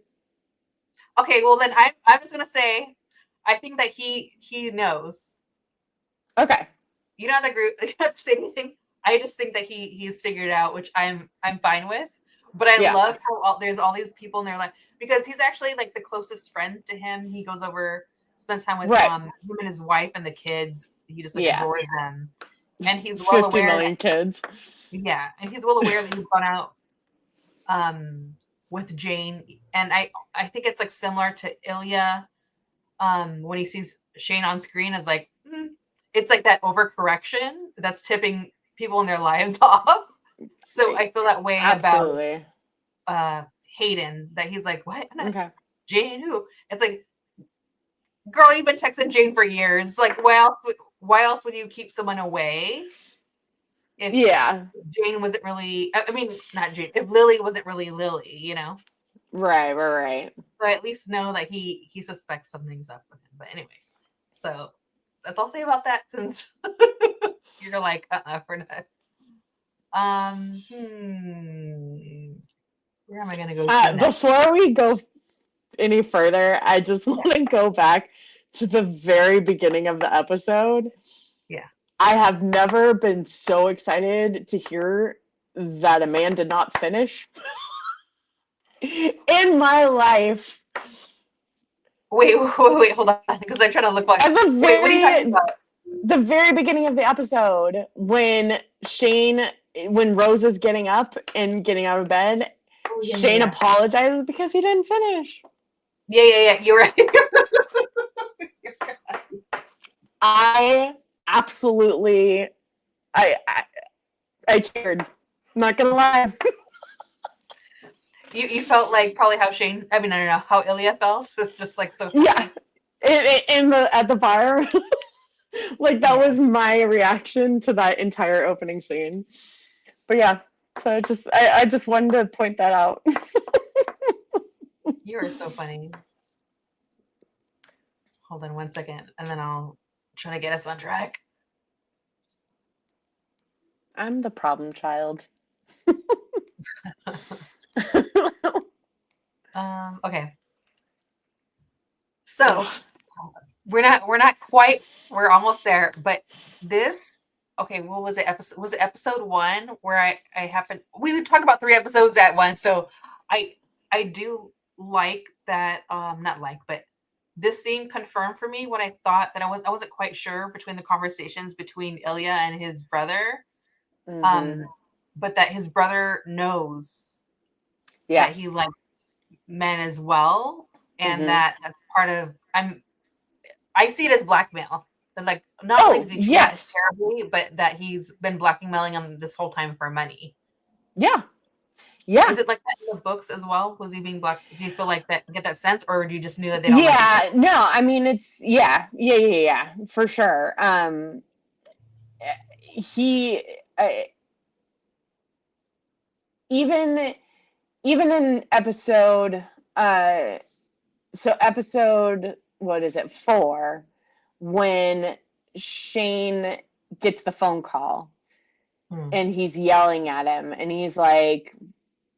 Okay, well then I'm just gonna say, I think that he knows. Okay. You know the group. You don't have to say anything. I just think that he's figured it out, which I'm fine with. But I Yeah. love how there's all these people in their life because he's actually like the closest friend to him. He goes over, spends time with Right. him and his wife and the kids. He just like Yeah. adores them, and he's well 50 aware million that kids. and he's well aware that he's gone out with Jane, and I think it's like similar to Ilya when he sees Shane on screen as like it's like that overcorrection that's tipping people in their lives off. So I feel that way about Absolutely. Hayden, that he's like, what? Okay. Jane who? It's like, girl, you've been texting Jane for years. Like, why else would you keep someone away? if Yeah. Jane wasn't really, I mean, not Jane, if Lily wasn't really Lily, you know? Right. So I at least know that he suspects something's up with him. But anyways, so that's all I'll say about that since you're like, we're not. Where am I gonna go to next? Before we go any further, I just Yeah. want to go back to the very beginning of the episode. Yeah. I have never been so excited to hear that a man did not finish in my life. Wait, hold on, because I'm trying to look what. At Wait, what are you talking about? the very beginning of the episode, when Rose is getting up and getting out of bed, Oh yeah, yeah, Shane yeah. apologizes because he didn't finish. Yeah. You're right. I absolutely, I cheered. I'm not gonna lie. You felt like probably how Shane. I mean, I don't know how Ilya felt. Just like so Yeah, happy. at the bar, like that Yeah. was my reaction to that entire opening scene. But yeah, so I just wanted to point that out. You are so funny. Hold on 1 second, and then I'll try to get us on track. I'm the problem child. Okay. So we're not quite, we're almost there, but this, okay, what was it, episode 1 where I happened, we talked about 3 episodes at once, so I do like that, not like, but this scene confirmed for me what I thought, that I wasn't quite sure between the conversations between Ilya and his brother, Mm-hmm. but that his brother knows Yeah. that he likes men as well, and Mm-hmm. that's part of, I see it as blackmail. And like, not only Oh, does he treat him yes. terribly, but that he's been blackmailing him this whole time for money. Yeah. Yeah. Is it like that in the books as well? Was he being black? Do you feel like that, get that sense, or do you just knew that they don't like each other? Yeah. No, I mean it's yeah, for sure. He even in episode episode, what is it, 4, when Shane gets the phone call Hmm. and he's yelling at him and he's like,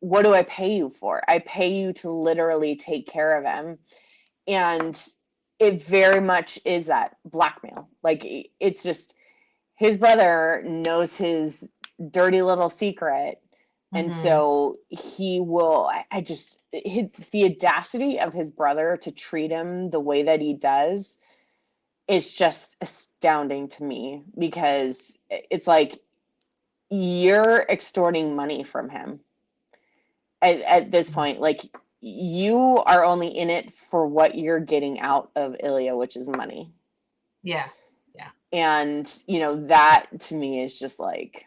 what do I pay you for? I pay you to literally take care of him. And it very much is that blackmail. Like, it's just, his brother knows his dirty little secret. And Mm-hmm. so he will, the audacity of his brother to treat him the way that he does is just astounding to me, because it's like you're extorting money from him at this point. Like, you are only in it for what you're getting out of Ilya, which is money. Yeah. And, that to me is just like,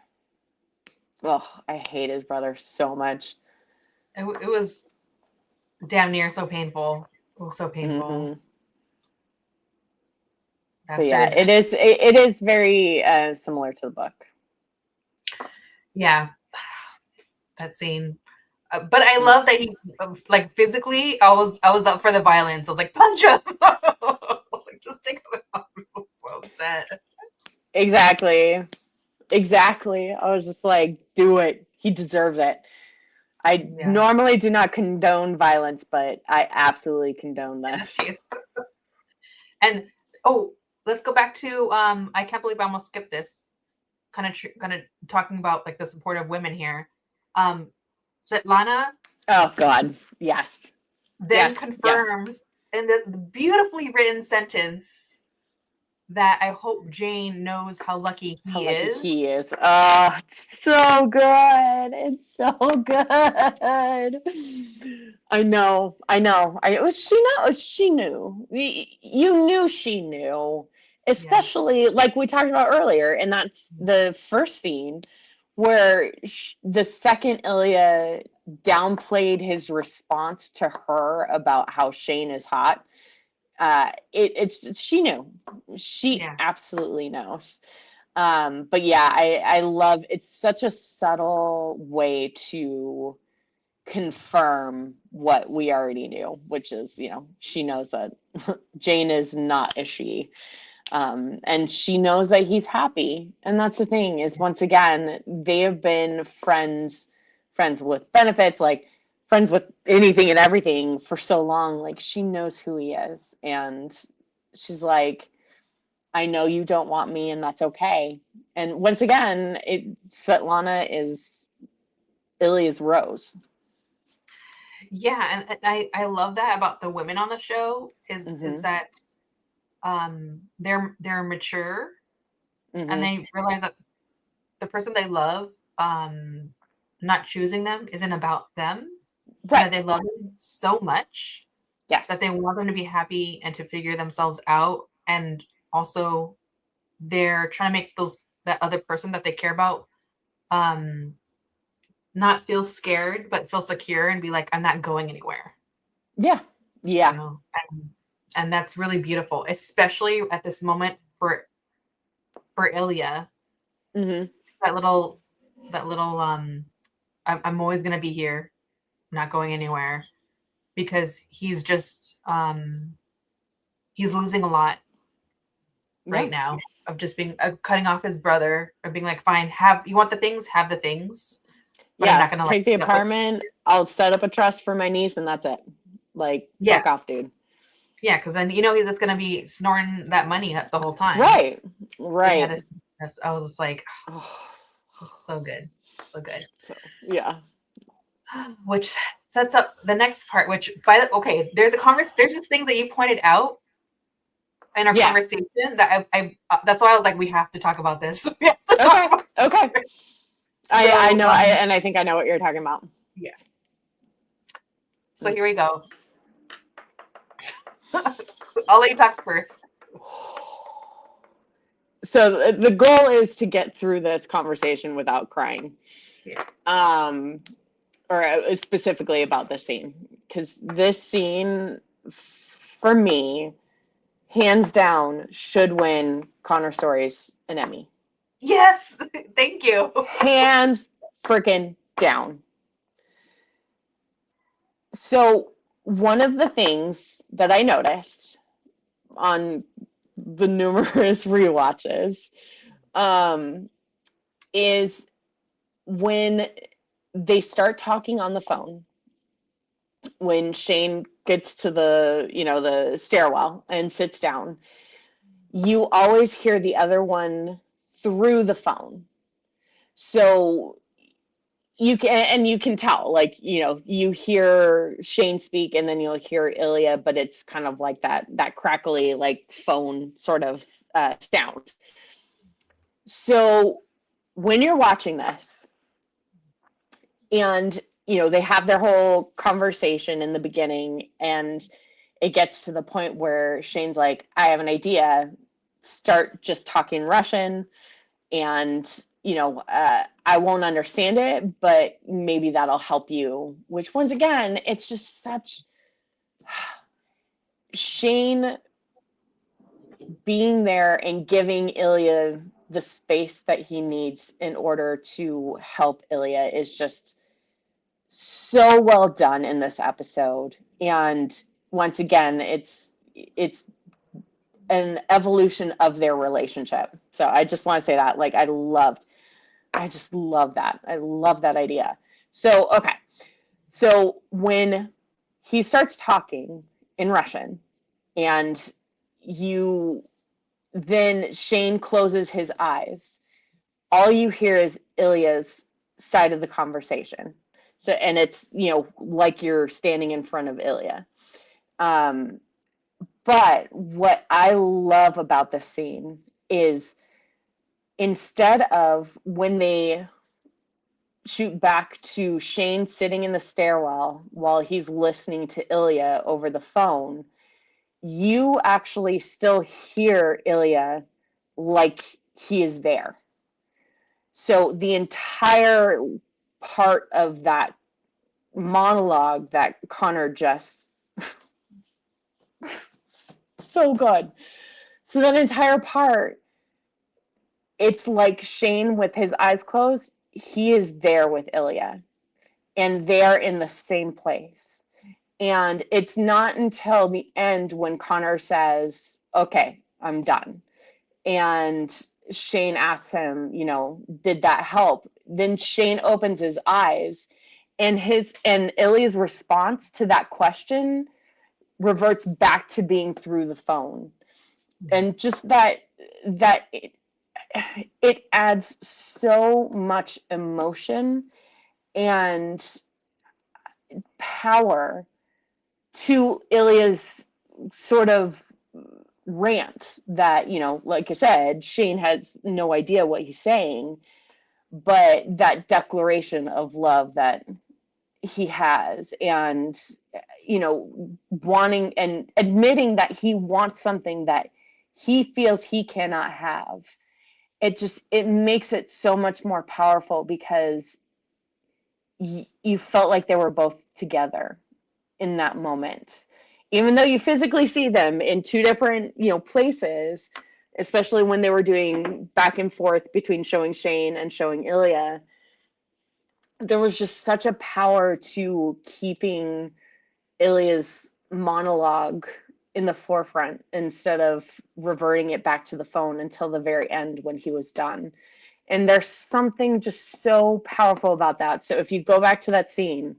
oh, I hate his brother so much. It was damn near so painful. It was so painful. Mm-hmm. But yeah, Bastard. it is very similar to the book. Yeah. That scene. But I love that he, like, physically, I was up for the violence. I was like, punch him. I was like, just take him out. I'm so upset. Exactly. I was just like, do it. He deserves it. I Yeah. normally do not condone violence, but I absolutely condone In this this. case. And let's go back to, I can't believe I almost skipped this. Kind of talking about like the supportive women here. Svetlana Oh God, yes, then confirms in this beautifully written sentence that I hope Jane knows how lucky How he lucky is. he is. Oh, it's so good. It's so good. I know. She knew. You knew she knew. Yeah. Especially like we talked about earlier, and that's the first scene where the second Ilya downplayed his response to her about how Shane is hot. It's she knew. She Yeah. absolutely knows. But yeah, I love, it's such a subtle way to confirm what we already knew, which is, she knows that Jane is not a she. And she knows that he's happy. And that's the thing is, once again, they have been friends with benefits, like friends with anything and everything for so long. Like, she knows who he is. And she's like, I know you don't want me, and that's okay. And once again, Svetlana is Ilya's Rose. Yeah, and I love that about the women on the show is that they're mature, and they realize that the person they love, not choosing them isn't about them, and that Right. they love them so much that Yes. they want them to be happy and to figure themselves out, and also they're trying to make that other person that they care about not feel scared but feel secure and be like, I'm not going anywhere. Yeah. Yeah. And that's really beautiful, especially at this moment for Ilya. That little I'm always gonna be here, not going anywhere, because he's just he's losing a lot right now of just being cutting off his brother, of being like, fine, you want the things, have the things, but I'm not gonna take the apartment. I'll set up a trust for my niece, and that's it. Like, fuck off, dude. Yeah, because then he's just gonna be snoring that money the whole time. Right. So I was just like, oh, so good, so good. So, yeah. Which sets up the next part. Which there's just things that you pointed out in our conversation that I that's why I was like, we have to talk about this. Okay. I know, and I think I know what you're talking about. Yeah. So here we go. I'll let you talk first. So the goal is to get through this conversation without crying. Yeah. Or specifically about this scene, because this scene, for me, hands down, should win Connor Stories an Emmy. Yes, thank you. Hands freaking down. So one of the things that I noticed on the numerous rewatches is when they start talking on the phone, when Shane gets to the stairwell and sits down, you always hear the other one through the phone. So you can tell, like, you hear Shane speak and then you'll hear Ilya, but it's kind of like that crackly, like, phone sort of sound. So when you're watching this and they have their whole conversation in the beginning, and it gets to the point where Shane's like, I have an idea, start just talking Russian, and I won't understand it, but maybe that'll help you. Which, once again, it's just such Shane being there and giving Ilya the space that he needs in order to help Ilya is just so well done in this episode. And once again, it's an evolution of their relationship. So I just want to say that, like, I just love that. I love that idea. So, okay. So when he starts talking in Russian, and then Shane closes his eyes, all you hear is Ilya's side of the conversation. So, and it's, like you're standing in front of Ilya. But what I love about this scene is, instead of when they shoot back to Shane sitting in the stairwell while he's listening to Ilya over the phone, you actually still hear Ilya like he is there. So the entire part of that monologue that Connor just so good. So that entire part, it's like Shane with his eyes closed, he is there with Ilya, and they're in the same place. And it's not until the end when Connor says, okay, I'm done. And Shane asks him, did that help? Then Shane opens his eyes, and Ilya's response to that question reverts back to being through the phone. And just that it adds so much emotion and power to Ilya's sort of rant that, like I said, Shane has no idea what he's saying, but that declaration of love that he has, and, wanting and admitting that he wants something that he feels he cannot have. It makes it so much more powerful because you felt like they were both together in that moment, even though you physically see them in two different places, especially when they were doing back and forth between showing Shane and showing Ilya. There was just such a power to keeping Ilya's monologue in the forefront instead of reverting it back to the phone until the very end when he was done. And there's something just so powerful about that. So if you go back to that scene,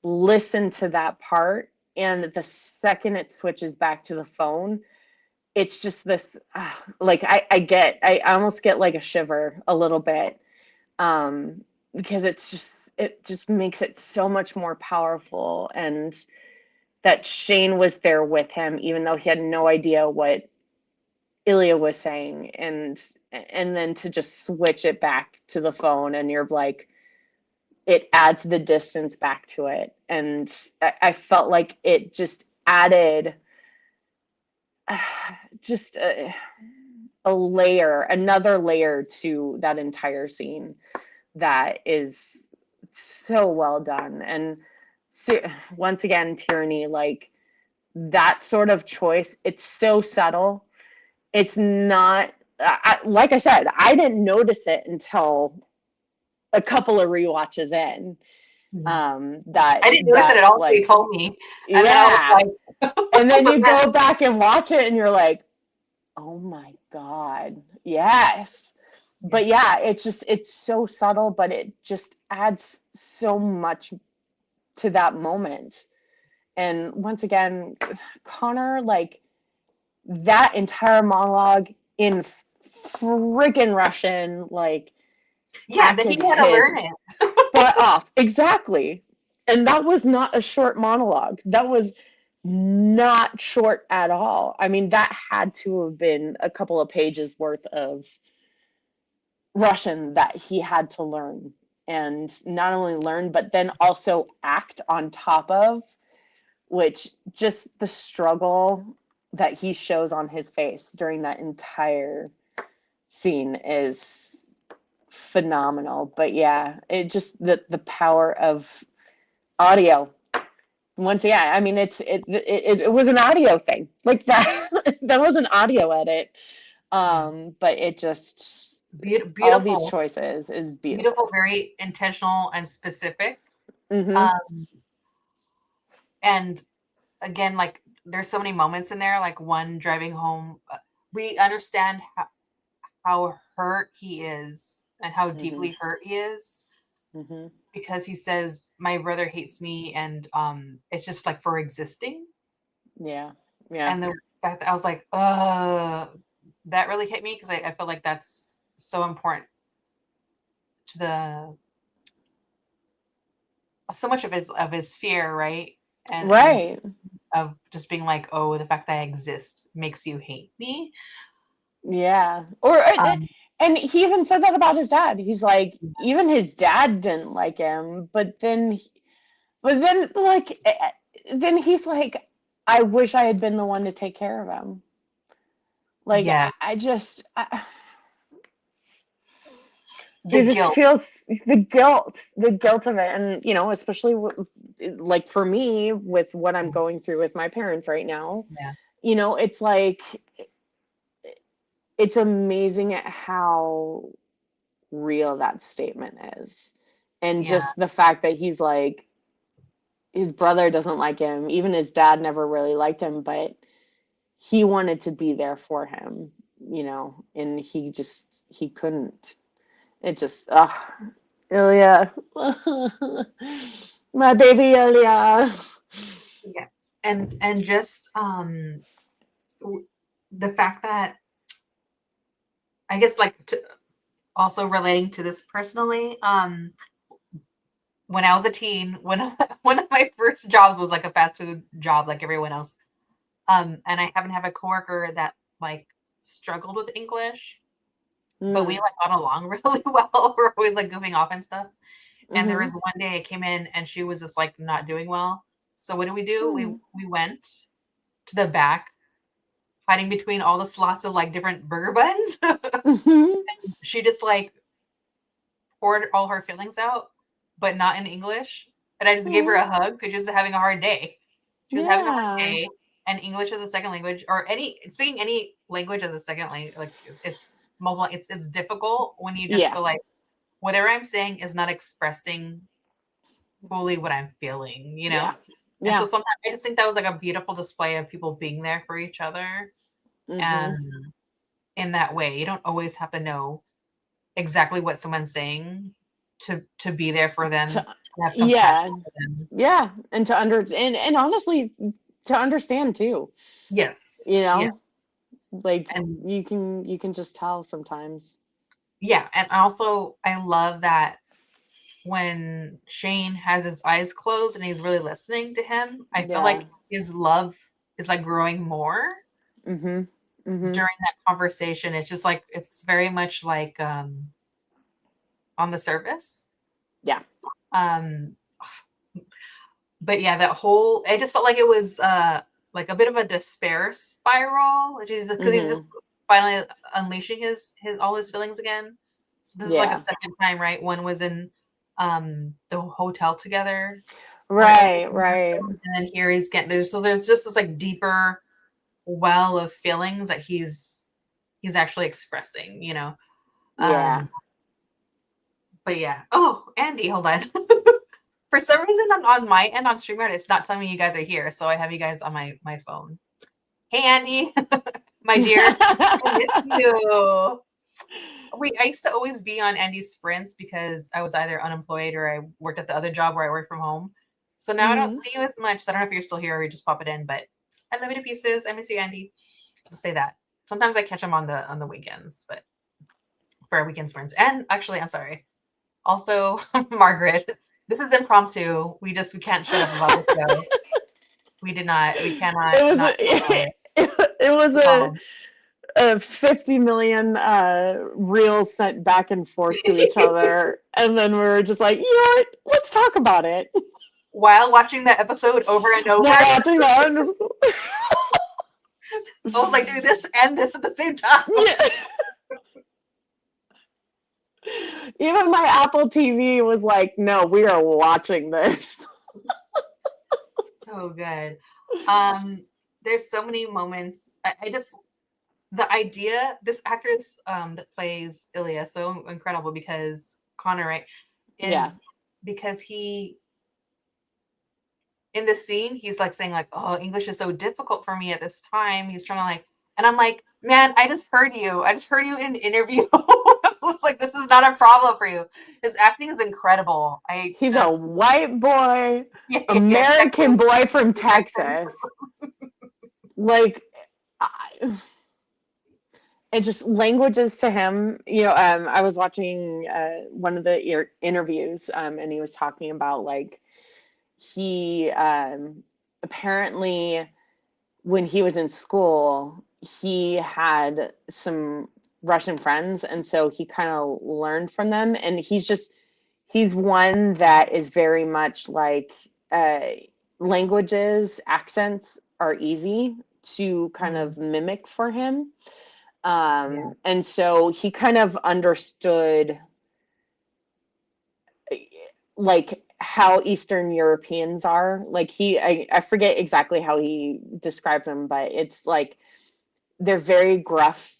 listen to that part, and the second it switches back to the phone, it's just this like I almost get like a shiver a little bit, because it just makes it so much more powerful. And that Shane was there with him even though he had no idea what Ilya was saying, and then to just switch it back to the phone, and you're like, it adds the distance back to it. And I felt like it just added just another layer to that entire scene that is so well done. And once again, Tierney, like, that sort of choice, it's so subtle. It's not, like I said, I didn't notice it until a couple of rewatches in. I didn't notice it at That's all until like, you told me. And then I was yeah. like, And then you go back and watch it and you're like, oh my God, yes. But yeah, it's so subtle, but it just adds so much to that moment. And once again, Connor, like, that entire monologue in friggin' Russian, like, yeah, that he acted had to his learn it. butt off. Exactly. And that was not a short monologue. That was not short at all. I mean, that had to have been a couple of pages worth of Russian that he had to learn. And not only learn, but then also act on top of, which just the struggle that he shows on his face during that entire scene is phenomenal. But yeah, it just the power of audio. Once again, I mean, it was an audio thing like that. That was an audio edit. But it just, all these Beautiful, choices is beautiful, beautiful. very intentional and specific. Mm-hmm. Um, and again, like, there's so many moments in there, like one driving home. We understand how hurt he is and how Mm-hmm. deeply hurt he is, Mm-hmm. because he says, my brother hates me, and it's just like for existing. Yeah. Yeah. And the fact that I was like, that really hit me, because I feel like that's so important to the so much of his fear, right? And Right. of just being like, oh, the fact that I exist makes you hate me. Yeah. Or Um, and he even said that about his dad. He's like, even his dad didn't like him, but then like then he's like, I wish I had been the one to take care of him. Like, yeah, I just the it just guilt. feels the guilt of it. And especially like for me, with what I'm going through with my parents right now, Yeah, it's like, it's amazing at how real that statement is. And Yeah. just the fact that he's like, his brother doesn't like him, even his dad never really liked him, but he wanted to be there for him, and he couldn't. It just, Ilya, my baby Ilya. Yeah. And just the fact that I guess like also relating to this personally, when I was a teen, one of my first jobs was like a fast food job like everyone else. And I happen to have a coworker that like struggled with English, but we Mm, like got along really well. We're always like goofing off and stuff. And there was mm-hmm. one day I came in and she was just like not doing well. So what did we do? Mm, We went to the back, hiding between all the slots of like different burger buns. mm-hmm. She just like poured all her feelings out, but not in English. And I just gave her Mm, a hug because she was having a hard day. She was having a hard yeah, day, and English as a second language, or any speaking any language as a second language, like it's mobile. It's difficult when you just yeah, feel like whatever I'm saying is not expressing fully what I'm feeling, you know? yeah, And so yeah. sometimes I just think that was like a beautiful display of people being there for each other. Mm-hmm. And in that way, you don't always have to know exactly what someone's saying to be there for them, To, to have compassion yeah, for them. yeah, and to and honestly to understand too. Yes. You Yeah. know, like And you can just tell sometimes. yeah, and also I love that when Shane has his eyes closed and he's really listening to him, I feel Yeah. like his love is like growing more Mm-hmm. Mm-hmm. during that conversation. It's just like it's very much like on the surface. Yeah. Um but yeah, that whole I just felt like it was like a bit of a despair spiral, which is because he's just Mm-hmm. finally unleashing his all his feelings again. So this is like a Yeah. second time, right? One was in the hotel together where everything Right, right. happened, and then here he's getting there's just this like deeper well of feelings that he's actually expressing, you know. Yeah. Um but yeah. Oh, Andy, hold on. For some reason on my end on StreamYard, it's not telling me you guys are here, so I have you guys on my phone. Hey, Andy, my dear, I miss you. I used to always be on Andy's sprints because I was either unemployed or I worked at the other job where I work from home. So now I don't Hmm. see you as much. So I don't know if you're still here or you just pop it in, but I love you to pieces. I miss you, Andy. Just say that. Sometimes I catch him on the weekends, but for our weekend sprints. And actually, I'm sorry. Also, Margaret, this is impromptu. We can't shut up about the show. We It cannot was not talk about a, it. it was We call a 50 million reels sent back and forth to each them. other, and then we were just like, yeah, let's talk about it. While watching that episode over and over, While I watching that. was like, "Do this and this at the same time." Yeah. Even my Apple TV was like, no, we are watching this. So good. Um, there's so many moments. I just the idea. This actress that plays Ilya so incredible because Connor, right, Yeah. is because he in this scene, he's like saying like, "Oh, English is so difficult for me at this time." He's trying to like, and I'm like, "Man, I just heard you. I just heard you in an interview." I was like, "This is not a problem for you." His acting is incredible. I He's a just white boy, yeah, American Texan, boy from Texan. Texas. Like, I, it just languages to him. I was watching one of the interviews, and he was talking about like he apparently when he was in school he had some Russian friends, and so he kind of learned from them, and he's one that is very much like uh, languages accents are easy to kind Mm, of mimic for him. yeah, And so he kind of understood like how Eastern Europeans are. Like I forget exactly how he describes them, but it's like they're very gruff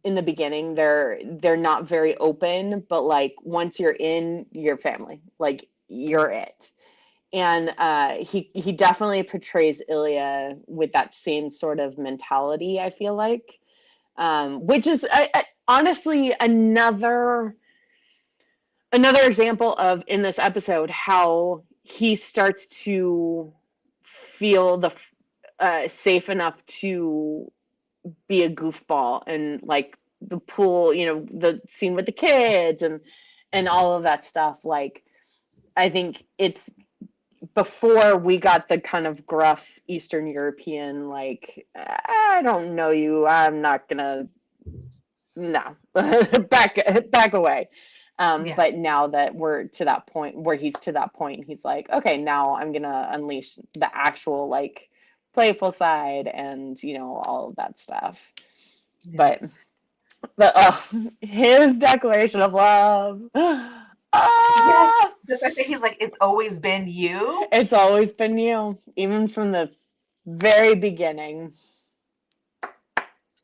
in the beginning. They're not very open, but like once you're in your family, like you're it. And he definitely portrays Ilya with that same sort of mentality, I feel like, which is honestly another example of, in this episode, how he starts to feel safe enough to be a goofball, and like the pool, the scene with the kids and all of that stuff. Like, I think it's before we got the kind of gruff Eastern European, like, I don't know you, I'm not gonna, no, back away. Yeah. But now that we're to that point where he's to that point, he's like, okay, now I'm gonna unleash the actual like playful side and all of that stuff. Yeah. But his declaration of love. Yeah. Ah, The fact that he's like, it's always been you. it's always been you, even from the very beginning.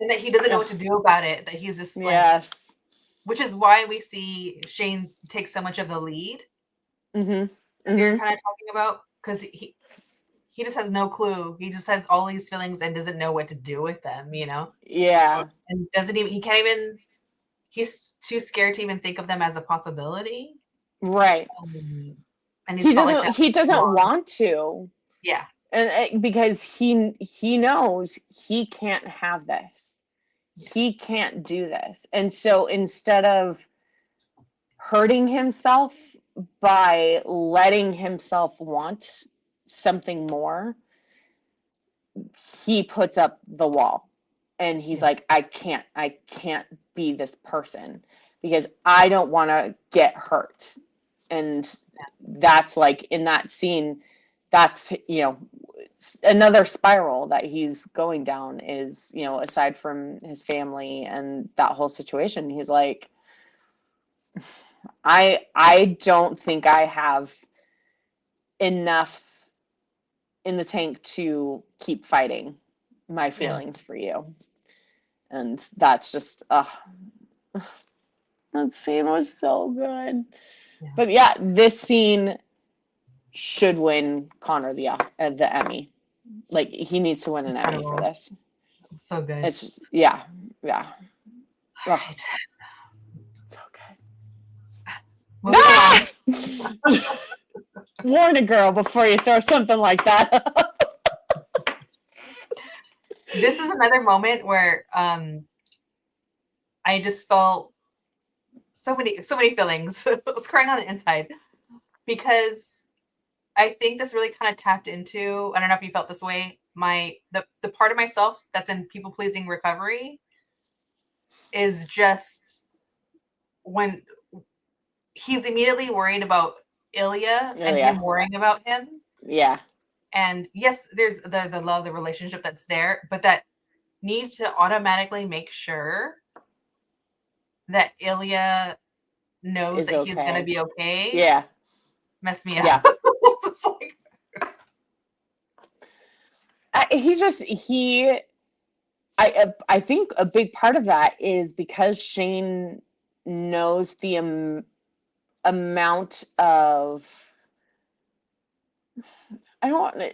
And that he doesn't know what to Ugh, do about it. That he's just like, yes. which is why we see Shane take so much of the lead Mm-hmm. that they're Mm-hmm. kind of talking about, because he just has no clue. He just has all these feelings and doesn't know what to do with them, Yeah. and doesn't even, he can't even, he's too scared to even think of them as a possibility. Right. And he's He felt like doesn't that he for so doesn't long. want to. Yeah. And because he knows he can't have this. Yeah. He can't do this. And so instead of hurting himself by letting himself want something more, he puts up the wall. And he's Yeah. like, I can't be this person because I don't want to get hurt. And that's like, in that scene, that's another spiral that he's going down, is aside from his family and that whole situation, he's like, I don't think I have enough in the tank to keep fighting my Yeah. feelings for you. And that's just that scene was so good. Yeah. But yeah, this scene should win Connor the Emmy. Like, he needs to win an Emmy for Incredible. this. So good. It's just, yeah. All Oh, right. so good. Moving along. Ah! Warn a girl before you throw something like that. This is another moment where I just felt so many feelings. I was crying on the inside, because I think this really kind of tapped into, I don't know if you felt this way, the part of myself that's in people pleasing recovery is just when he's immediately worried about Ilya Oh and him yeah, worrying about him. yeah, And yes, there's the love, the relationship that's there, but that need to automatically make sure that Ilya knows is that he's gonna okay. be okay, Yeah, mess me up. yeah. It's like, He just he. I think a big part of that is because Shane knows the amount of, I don't is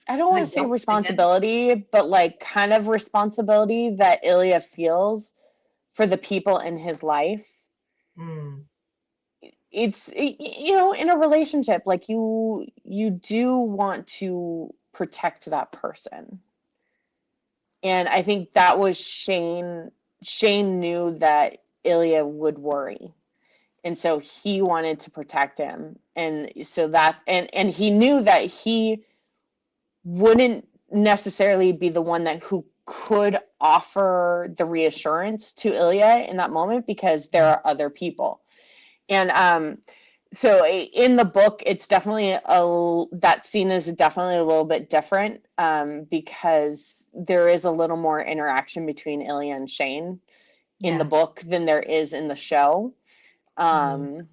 want to it say guilt again? responsibility, but like kind of responsibility that Ilya feels for the people in his life. Mm, It's, in a relationship, like, you do want to protect that person. And I think that was Shane knew that Ilya would worry. And so he wanted to protect him. And so that, and he knew that he wouldn't necessarily be the one who could offer the reassurance to Ilya in that moment, because there yeah, are other people. And so in the book, it's definitely that scene is definitely a little bit different, because there is a little more interaction between Ilya and Shane in the yeah. book than there is in the show. Mhm. Um,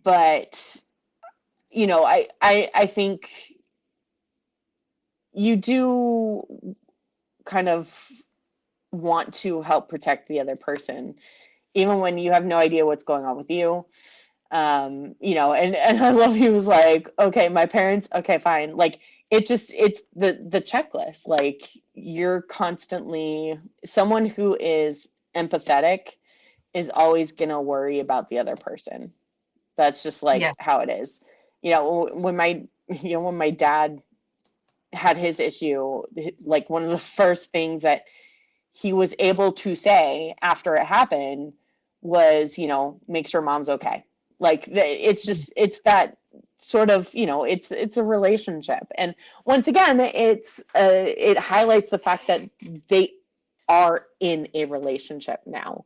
but I think you do kind of want to help protect the other person, even when you have no idea what's going on with you. You know, and I love he was like, okay, my parents, okay, fine. Like it's the checklist. Like you're constantly someone who is empathetic is always gonna worry about the other person. That's just like Yeah. how it is. You know, when my dad had his issue, like one of the first things that he was able to say after it happened was, you know, make sure mom's okay. Like it's just it's that sort of, you know, it's a relationship. And once again, it highlights the fact that they are in a relationship now.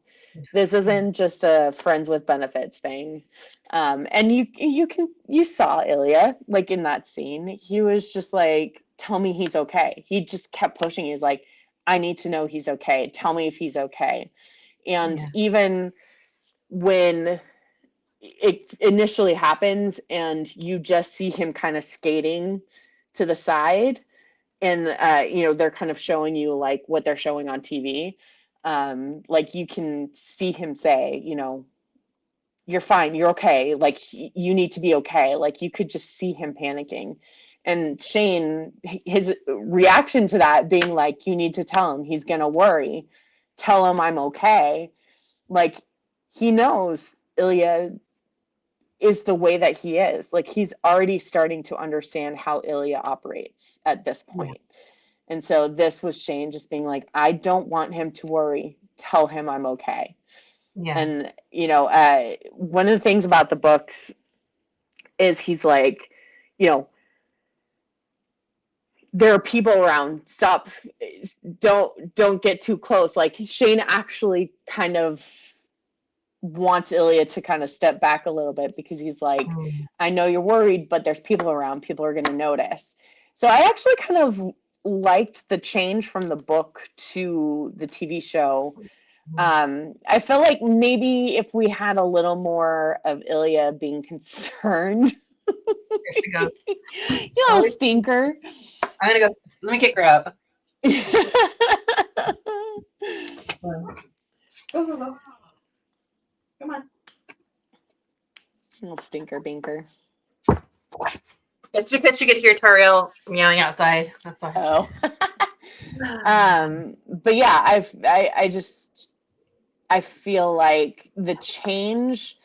This Yeah. isn't just a friends with benefits thing. And you saw Ilya like in that scene. He was just like, tell me he's okay. He just kept pushing. He's like, I need to know he's okay. Tell me if he's okay. And Yeah. even when it initially happens and you just see him kind of skating to the side, and you know, they're kind of showing you like what they're showing on TV, like you can see him say, you know, you're fine, you're okay, like you need to be okay. Like you could just see him panicking. And Shane, his reaction to that being like, you need to tell him, he's gonna worry, tell him I'm okay. Like he knows Ilya is the way that he is. Like he's already starting to understand how Ilya operates at this Yeah. point. And so this was Shane just being like, I don't want him to worry. Tell him I'm okay. Yeah. And, you know, one of the things about the books is he's like, you know, there are people around. Stop. Don't get too close. Like Shane actually kind of wants Ilya to kind of step back a little bit because he's like, Mm. I know you're worried, but there's people around. People are going to notice. So I actually kind of liked the change from the book to the TV show. I feel like maybe if we had a little more of Ilya being concerned, Here she goes. you know, Always. stinker. I'm gonna go. Let me kick her up. Go, go, go. Come on. Little stinker binker. It's because she could hear Tariel meowing outside. That's why. Oh. But yeah, I just I feel like the change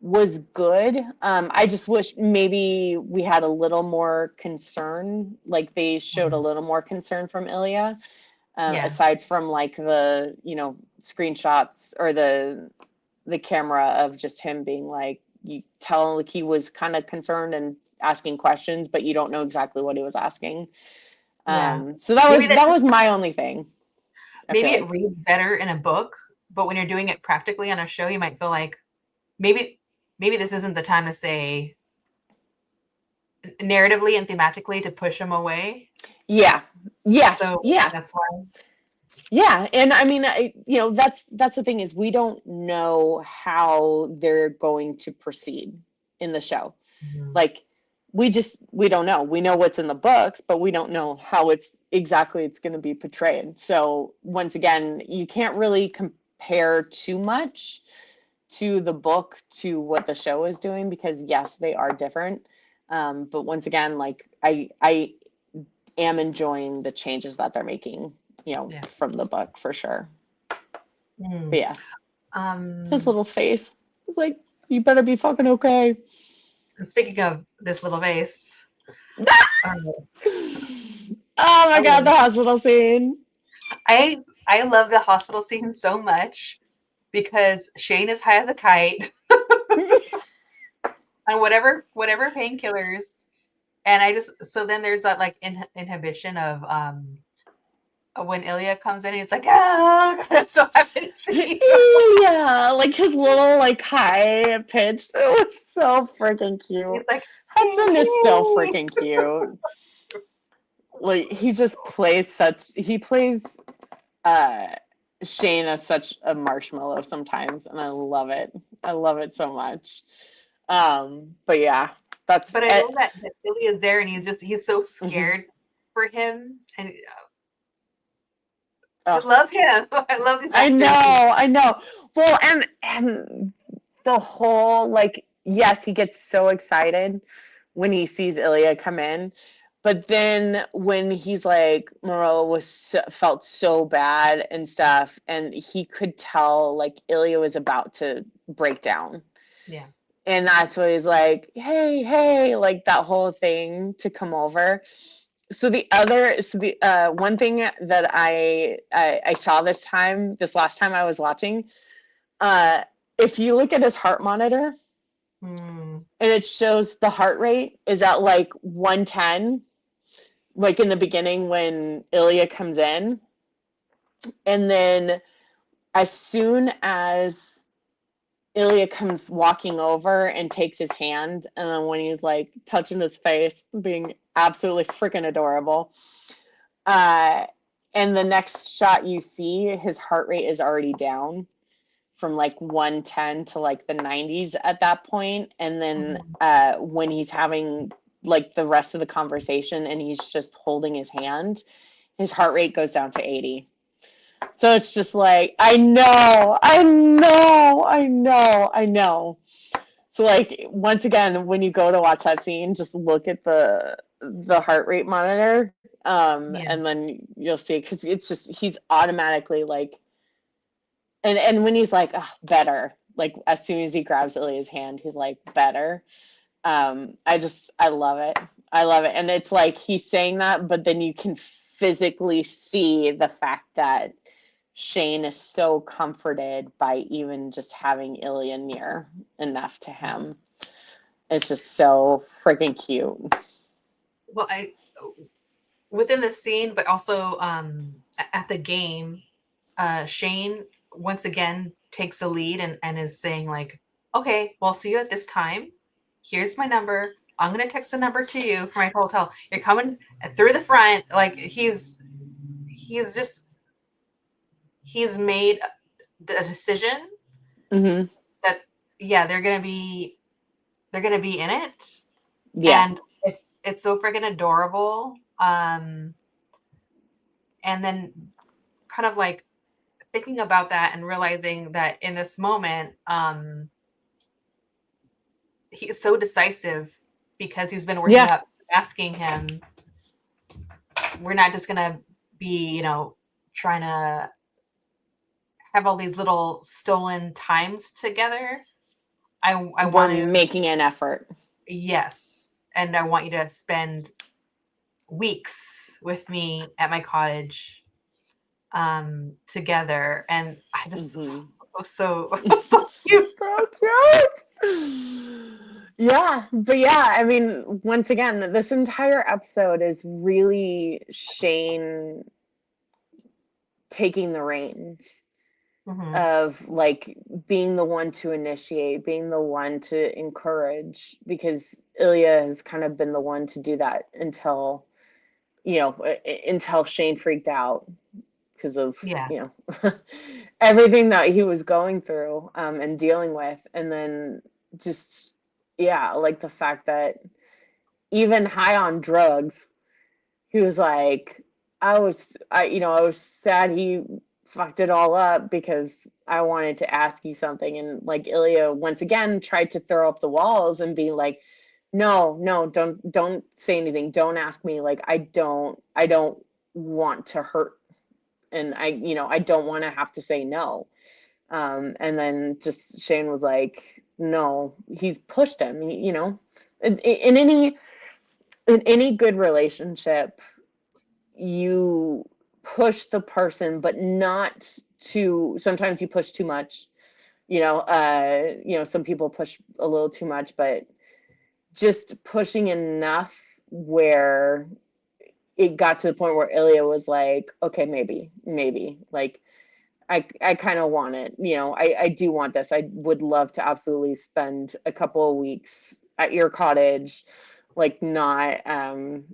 was good. I just wish maybe we had a little more concern, like they showed a little more concern from Ilya, Yeah. aside from like the, you know, screenshots or the camera of just him being like, you tell like he was kind of concerned and asking questions, but you don't know exactly what he was asking. Yeah. So that Maybe was my only thing. I feel maybe it like. reads better in a book, but when you're doing it practically on a show, you might feel like maybe this isn't the time to say narratively and thematically to push him away. Yeah. Yes. So Yeah. that's why. Yeah. And I mean, you know, that's the thing is we don't know how they're going to proceed in the show. Mhm. Like we don't know. We know what's in the books, but we don't know how it's going to be portrayed. So once again, you can't really compare too much to the book to what the show is doing because yes, they are different. But once again, like I am enjoying the changes that they're making, you know, Yeah. from the book for sure. But Mm. yeah, his Um, little face. It's like, you better be fucking okay. Speaking of this little vase, Oh my I god, love the hospital scene. I love the hospital scene so much because Shane is high as a kite on whatever painkillers, and I just so then there's that like inhibition of when Ilya comes in, he's like, ah, I'm so happy to see you. Yeah, like his little like high pitched. It was so freaking cute. He's like, Hudson is so hey. freaking cute. Like he plays uh Shane as such a marshmallow sometimes, and I love it. I love it so much. But yeah, that's But I it. love that Ilya's there and he's so Mhm. scared for him, and I Oh, love him. I love these I actors. know, I know. Well, and the whole like, yes, he gets so excited when he sees Ilya come in, but then when he's like, Moreau felt so bad and stuff, and he could tell like Ilya was about to break down. Yeah. And that's what he's like, hey, hey, like that whole thing to come over. So the one thing that I saw this last time I was watching, uh, if you look at his heart monitor Mm, and it shows the heart rate is at like 110, like in the beginning when Ilya comes in, and then as soon as Ilya comes walking over and takes his hand, and then when he's like touching his face, being absolutely freaking adorable. Uh, and the next shot you see, his heart rate is already down from like 110 to like the 90s at that point. And then mhm. when he's having like the rest of the conversation and he's just holding his hand, his heart rate goes down to 80. So it's just like, I know, I know, I know, I know. So like once again, when you go to watch that scene, just look at the heart rate monitor, Yeah. and then you'll see because it's just he's automatically like, and when he's like better, like as soon as he grabs Ilya's hand, he's like better. I love it. I love it, and it's like he's saying that, but then you can physically see the fact that Shane is so comforted by even just having Ilya near enough to him. It's just so freaking cute. Well, I within the scene, but also at the game, Shane once again takes a lead and is saying like, "Okay, well, see you at this time. Here's my number. I'm gonna text the number to you for my hotel. You're coming through the front." Like he's just he's made a decision Mm-hmm. that yeah they're gonna be in it, Yeah. and it's so freaking adorable. And then kind of like thinking about that and realizing that in this moment, he's so decisive because he's been working Yeah. up, asking him, we're not just gonna be, trying to have all these little stolen times together. I We're want to, making an effort. yes, and I want you to spend weeks with me at my cottage together. And I just Mm-hmm. was so so cute. So cute. Yeah, but yeah, I mean, once again, this entire episode is really Shane taking the reins Hmm. of like being the one to initiate, being the one to encourage, because Ilya has kind of been the one to do that until, until Shane freaked out because of, Yeah. everything that he was going through, and dealing with. And then just, yeah, like the fact that even high on drugs, he was like, I was sad he fucked it all up because I wanted to ask you something. And like Ilya once again tried to throw up the walls and be like, no, no, don't say anything. Don't ask me. Like, I don't want to hurt. And I don't want to have to say no. And then just Shane was like, no, he's pushed him, in any good relationship, you push the person, but not too. Sometimes you push too much. Some people push a little too much, but just pushing enough where it got to the point where Ilya was like, okay, maybe, like I kind of want it. I do want this. I would love to absolutely spend a couple of weeks at your cottage, like not, kind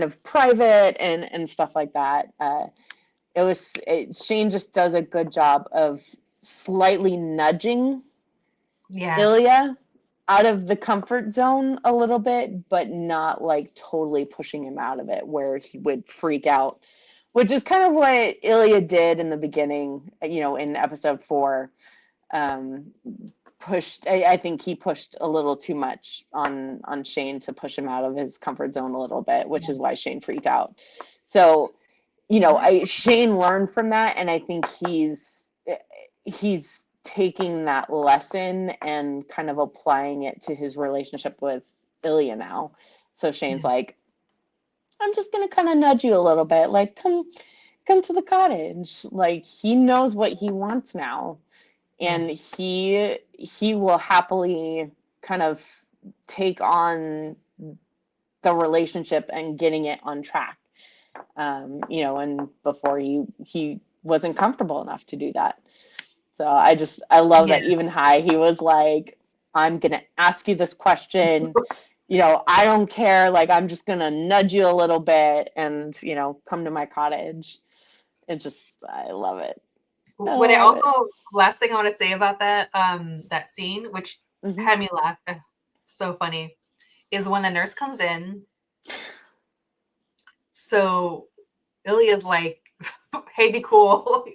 of private and stuff like that. Shane just does a good job of slightly nudging Yeah. Ilya out of the comfort zone a little bit, but not like totally pushing him out of it where he would freak out which is kind of what Ilya did in the beginning, in episode 4. Um, I think he pushed a little too much on Shane to push him out of his comfort zone a little bit, which is why Shane freaked out. So, Shane learned from that, and I think he's taking that lesson and kind of applying it to his relationship with Ilya now. So Shane's like, I'm just gonna kind of nudge you a little bit, like come to the cottage. Like, he knows what he wants now, and he will happily kind of take on the relationship and getting it on track. And before he wasn't comfortable enough to do that. So I love that even high, he was like, I'm going to ask you this question. I don't care. Like, I'm just going to nudge you a little bit and, come to my cottage. I love it. Last thing I want to say about that scene, which had me laugh, so funny, is when the nurse comes in. So Ilya's like, hey, be cool.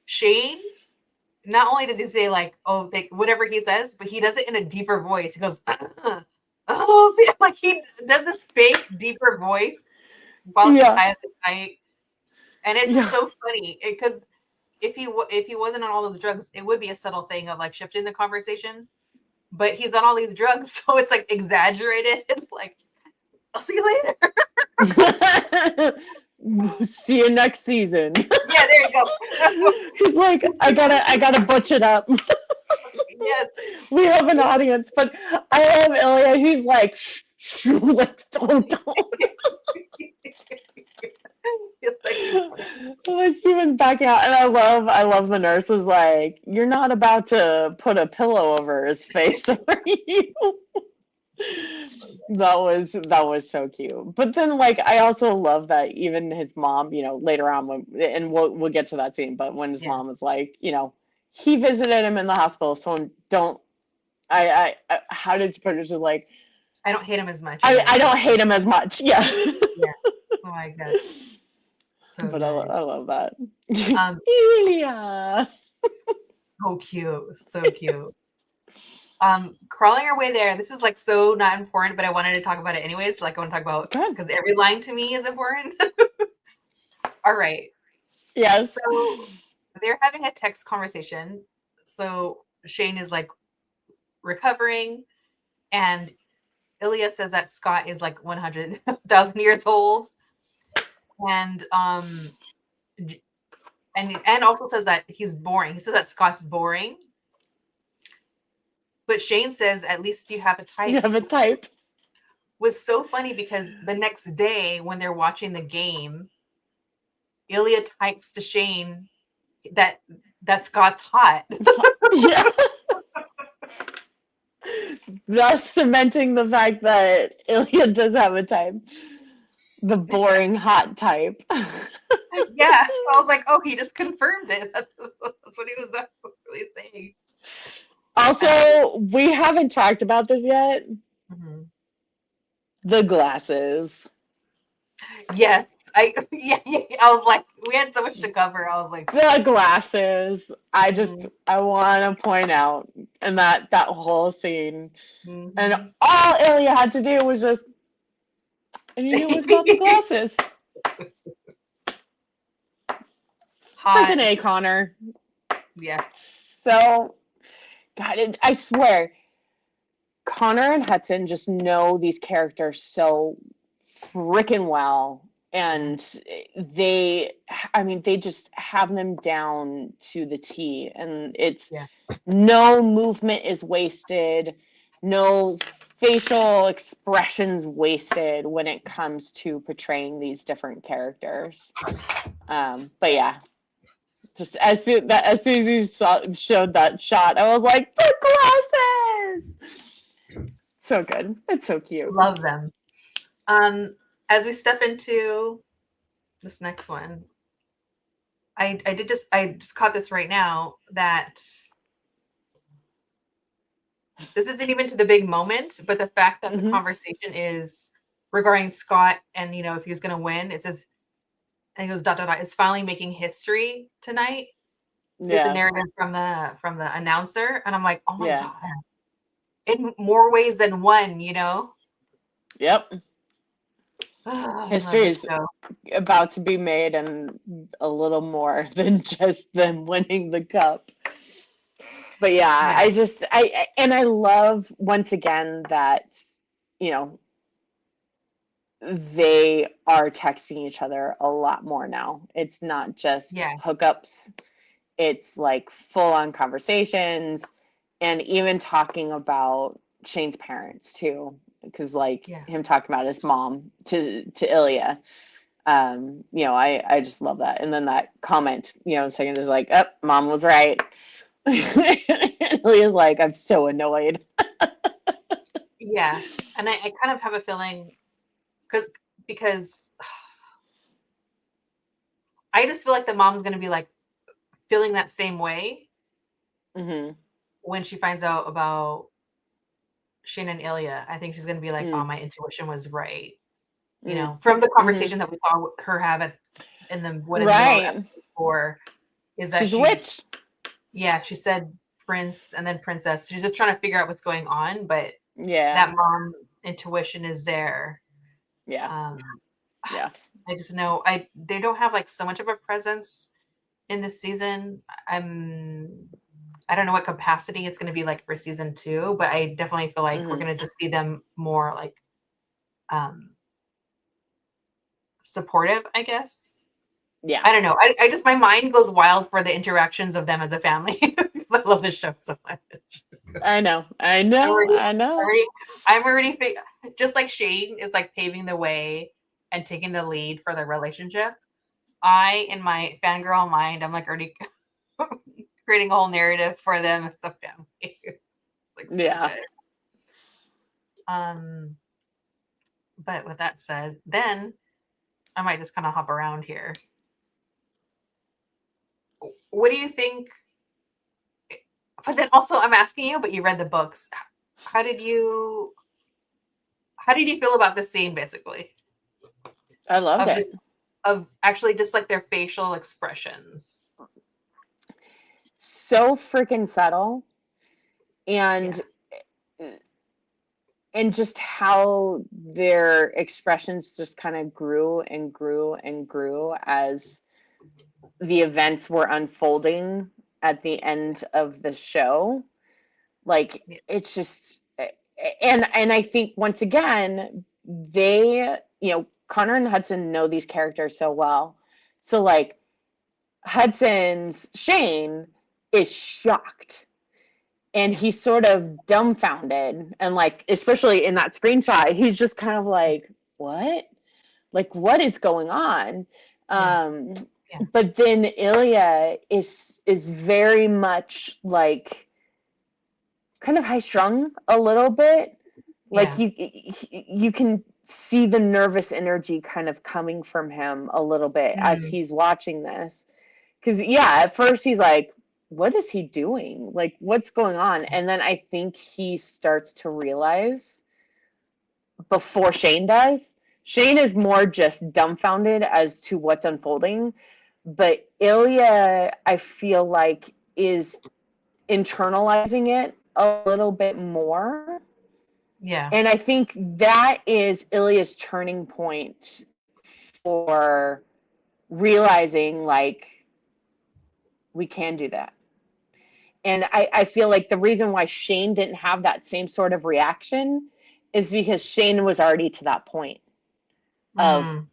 Shane, not only does he say like, oh, whatever he says, but he does it in a deeper voice. He goes, oh, see, like he does this fake deeper voice while he's high as a kite. And it's just so funny because if he wasn't on all those drugs, it would be a subtle thing of like shifting the conversation. But he's on all these drugs, so it's like exaggerated. Like, I'll see you later. See you next season. Yeah, there you go. He's like, I gotta butch it up. Yes. We have an audience, but I love Ilya. He's like, like, don't. Like, even backing out, and I love the nurse is like, you're not about to put a pillow over his face, are you? That was so cute. But then, like, I also love that even his mom, later on, and we'll get to that scene, but when his mom is like, he visited him in the hospital, so don't. How did you put it? Just like, I don't hate him as much. I don't hate him as much. Yeah. Yeah. Oh my god. So but nice. I love that. Ilya. So cute. So cute. Crawling our way there. This is like so not important, but I wanted to talk about it anyways. Like, I want to talk about, because every line to me is important. All right. Yes. So they're having a text conversation. So Shane is like recovering, and Ilya says that Scott is like 100,000 years old, and also says that he's boring. He says that Scott's boring. But Shane says, at least you have a type. You have a type. Was so funny because the next day when they're watching the game, Ilya types to Shane that Scott's hot. Yeah. Thus cementing the fact that Ilya does have a type. The boring hot type. Yeah. So I was like, oh, he just confirmed it. That's what he was really saying. Also, we haven't talked about this yet. Mm-hmm. The glasses. Yes. I was like, we had so much to cover. I was like, the glasses. I want to point out, and that whole scene, and all Ilya had to do was just, and he was got the glasses. Freaking A, Connor. Yeah. So, God, I swear, Connor and Hudson just know these characters so freaking well. And they just have them down to the T. And it's no movement is wasted, no facial expressions wasted when it comes to portraying these different characters. But yeah, just as soon as you showed that shot, I was like, the glasses! So good. It's so cute. Love them. As we step into this next one, I just caught this right now, that this isn't even to the big moment, but the fact that the conversation is regarding Scott and, if he's going to win, it says, and it goes dot dot dot. It's finally making history tonight. Is the Yeah. narrative from the announcer, and I'm like, oh my Yeah. god, in more ways than one, you know. Yep. I love History this is show. about to be made, and a little more than just them winning the cup. But yeah, Yeah, I love once again that, you know, they are texting each other a lot more now. It's not just yeah, hookups. It's like full on conversations, and even talking about Shane's parents too, because like yeah, him talking about his mom to Ilya. You know, I just love that. And then that comment, you know, the second is like, oh, mom was right. Ilya's like, I'm so annoyed. yeah. And I kind of have a feeling because because I just feel like the mom's gonna be like feeling that same way Mm-hmm. when she finds out about Shane and Ilya. I think she's gonna be like, "Oh, Mm, my intuition was right." You mm, know, from the mm-hmm. conversation that we saw her have at in the middle of Right. episode 4 is that She's a witch. yeah, she said prince and then princess. She's just trying to figure out what's going on, but Yeah. that mom intuition is there. Yeah. Um, Yeah. I just know they don't have like so much of a presence in this season. I don't know what capacity it's going to be like for season 2, but I definitely feel like we're Mm-hmm. going to just see them more like um supportive, I guess. Yeah. I don't know. I just my mind goes wild for the interactions of them as a family. I love this show so much. I know. I I'm know. already, I know. already, I'm already just like Shane is like paving the way and taking the lead for the relationship. I, in my fangirl mind, I'm like already creating a whole narrative for them as a family. It's like so Yeah. good. Um, but with that said, then I might just kind of hop around here. What do you think? But then also, I'm asking you, but you read the books. How did you? How did you feel about this scene, basically, I loved of it. just of actually just like their facial expressions? So freaking subtle, Yeah, and just how their expressions just kind of grew and grew and grew as the events were unfolding at the end of the show. Like yeah, it's just, and I think once again they, you know, Connor and Hudson know these characters so well. So like Hudson's Shane is shocked, and yeah, he's sort of dumbfounded, and like especially in that screenshot he's just kind of like what is going on. yeah, um yeah, but then Ilya is very much like kind of high strung a little bit. Like yeah. you can see the nervous energy kind of coming from him a little bit as Mm, he's watching this. Because yeah, at first he's like, what is he doing? Like, what's going on? And then I think he starts to realize before Shane does. Shane is more just dumbfounded as to what's unfolding, but Ilya, I feel like, is internalizing it a little bit more. yeah, And I think that is Ilya's turning point for realizing like we can do that. And I feel like the reason why Shane didn't have that same sort of reaction is because Shane was already to that point of, mm,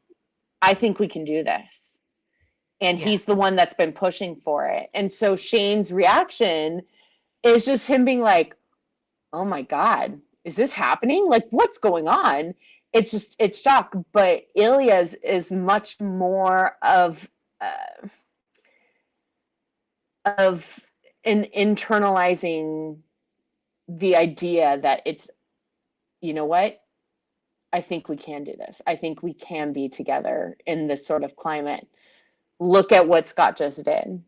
I think we can do this. And yeah, he's the one that's been pushing for it. And so Shane's reaction is just him being like, oh my God, is this happening? Like, what's going on? It's just, it's shock. But Ilya's is much more of an internalizing the idea that it's, you know what? I think we can do this. I think we can be together in this sort of climate. Look at what Scott just did.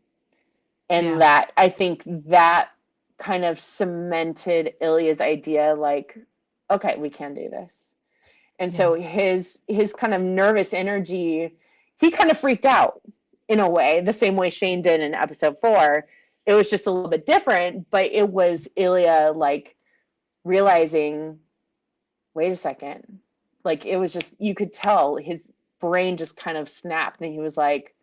And yeah, that, I think that kind of cemented Ilya's idea like, okay, we can do this. And yeah, so his kind of nervous energy he kind of freaked out in a way, the same way Shane did in episode 4. It was just a little bit different, but it was Ilya like realizing, wait a second. Like it was just, you could tell his brain just kind of snapped, and he was like,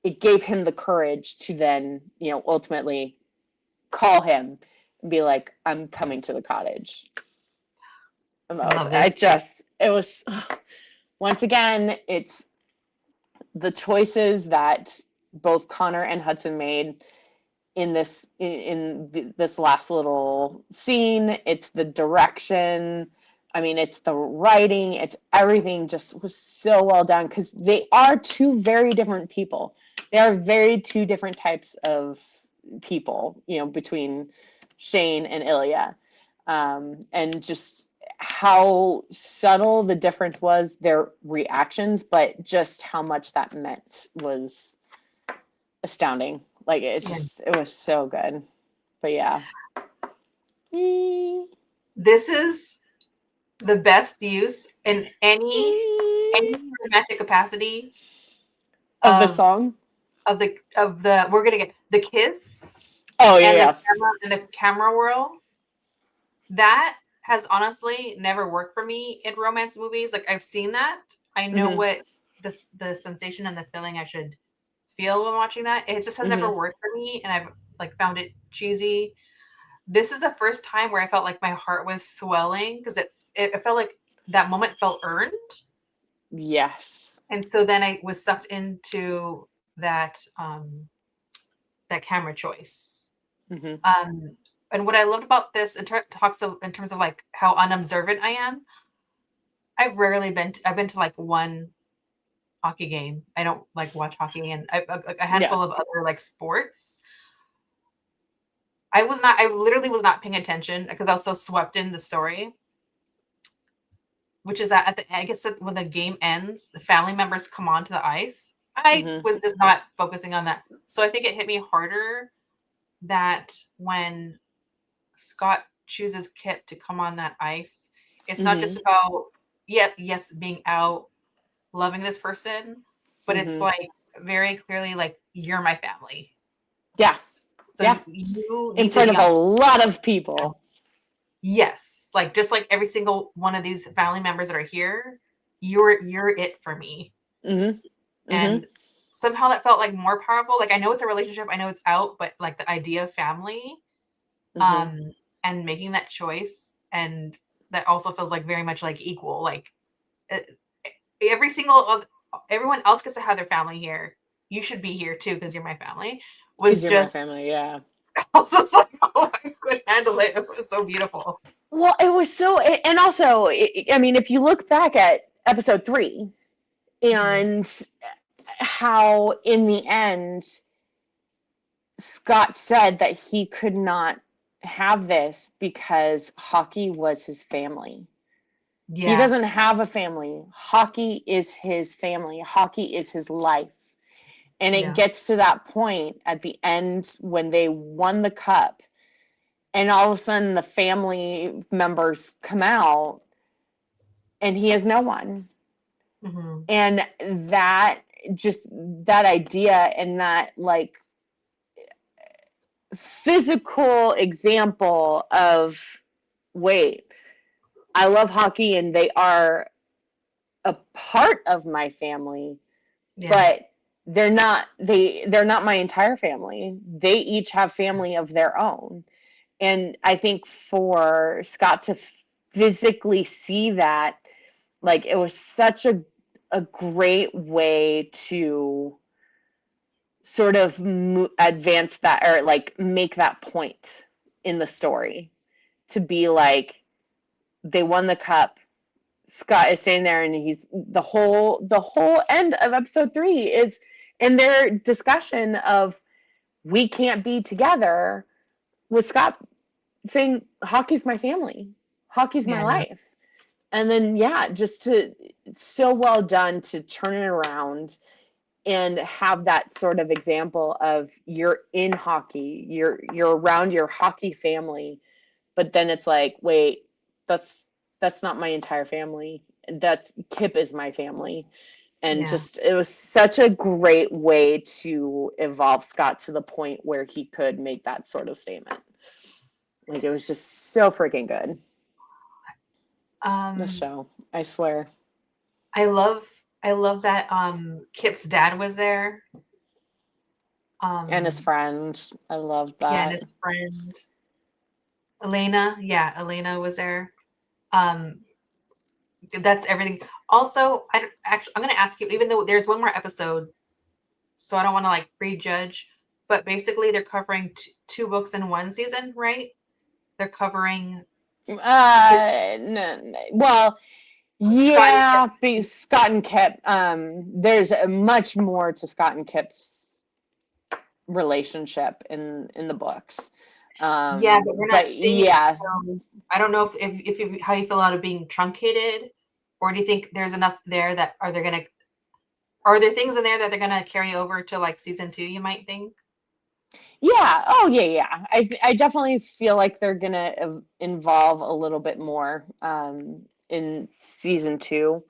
it gave him the courage to then, ultimately call him and be like, I'm coming to the cottage. And I love this. it was, once again, it's the choices that both Connor and Hudson made in this last little scene. It's the direction. I mean, it's the writing. It's everything just was so well done, because they are two very different people. They are very two different types of people, between Shane and Ilya. And just how subtle the difference was, their reactions, but just how much that meant was astounding. Like it was so good. But yeah. This is the best use in any romantic capacity of the song, of the we're gonna get the kiss. Oh yeah, and the camera whirl. That has honestly never worked for me in romance movies. Like I've seen that. I know what the sensation and the feeling I should feel when watching that. It just has never worked for me, and I've like found it cheesy. This is the first time where I felt like my heart was swelling, because it felt like that moment felt earned. Yes. And so then I was sucked into that that camera choice. And what I loved about this in terms of like how unobservant I am, I've been to like one hockey game. I don't like watch hockey, and a handful of other like sports. I literally was not paying attention because I was so swept in the story. Which is that I guess that when the game ends, the family members come onto the ice. I was just not focusing on that. So I think it hit me harder that when Scott chooses Kip to come on that ice, it's not just about being out, loving this person, but it's like very clearly like, you're my family. Yeah. So you in front of a lot of people. Yes, like just like every single one of these family members that are here, you're it for me. And somehow that felt like more powerful. Like I know it's a relationship, I know it's out, but like the idea of family, and making that choice, and that also feels like very much like equal. Like everyone else gets to have their family here. You should be here too because you're my family. Was just my family, yeah. I was just like, oh, I couldn't handle it. It was so beautiful. Well, it was so, and also, I mean, if you look back at episode 3 and how in the end Scott said that he could not have this because hockey was his family. Yeah. He doesn't have a family. Hockey is his family. Hockey is his life. And it gets to that point at the end when they won the cup, and all of a sudden the family members come out and he has no one. And that idea and that like physical example of, wait, I love hockey and they are a part of my family, but they're not my entire family. They each have family of their own. And I think for Scott to physically see that, like, it was such a great way to sort of advance that, or like make that point in the story, to be like, they won the cup. Scott is sitting there, and he's the whole end of episode 3 is in their discussion of, we can't be together, with Scott saying, hockey's my family, hockey's my life. And then just so well done to turn it around and have that sort of example of, you're in hockey, you're around your hockey family, but then it's like, wait, that's not my entire family. Kip is my family. And Yeah. just, it was such a great way to evolve Scott to the point where he could make that sort of statement. Like, it was just so freaking good. The Um, show, I swear. I love I love that Kip's dad was there. And his Um, friend. I love yeah, and that. his friend Elena. Yeah, Elena was there. Um, that's everything. Also, actually I'm going to ask you, even though there's one more episode, so I don't want to like prejudge, but basically they're covering two books in one season, right? They're covering Well, Scott and Kip. yeah, Scott and Kip. There's much more to Scott and Kip's relationship in the books. Yeah, but we're not But seeing it. yeah, So I don't know if you, how you feel about it being truncated, or do you think there's enough there that are there things in there that they're gonna carry over to like season two? You might think. yeah. Oh, yeah, yeah. I definitely feel like they're gonna involve a little bit more in season two.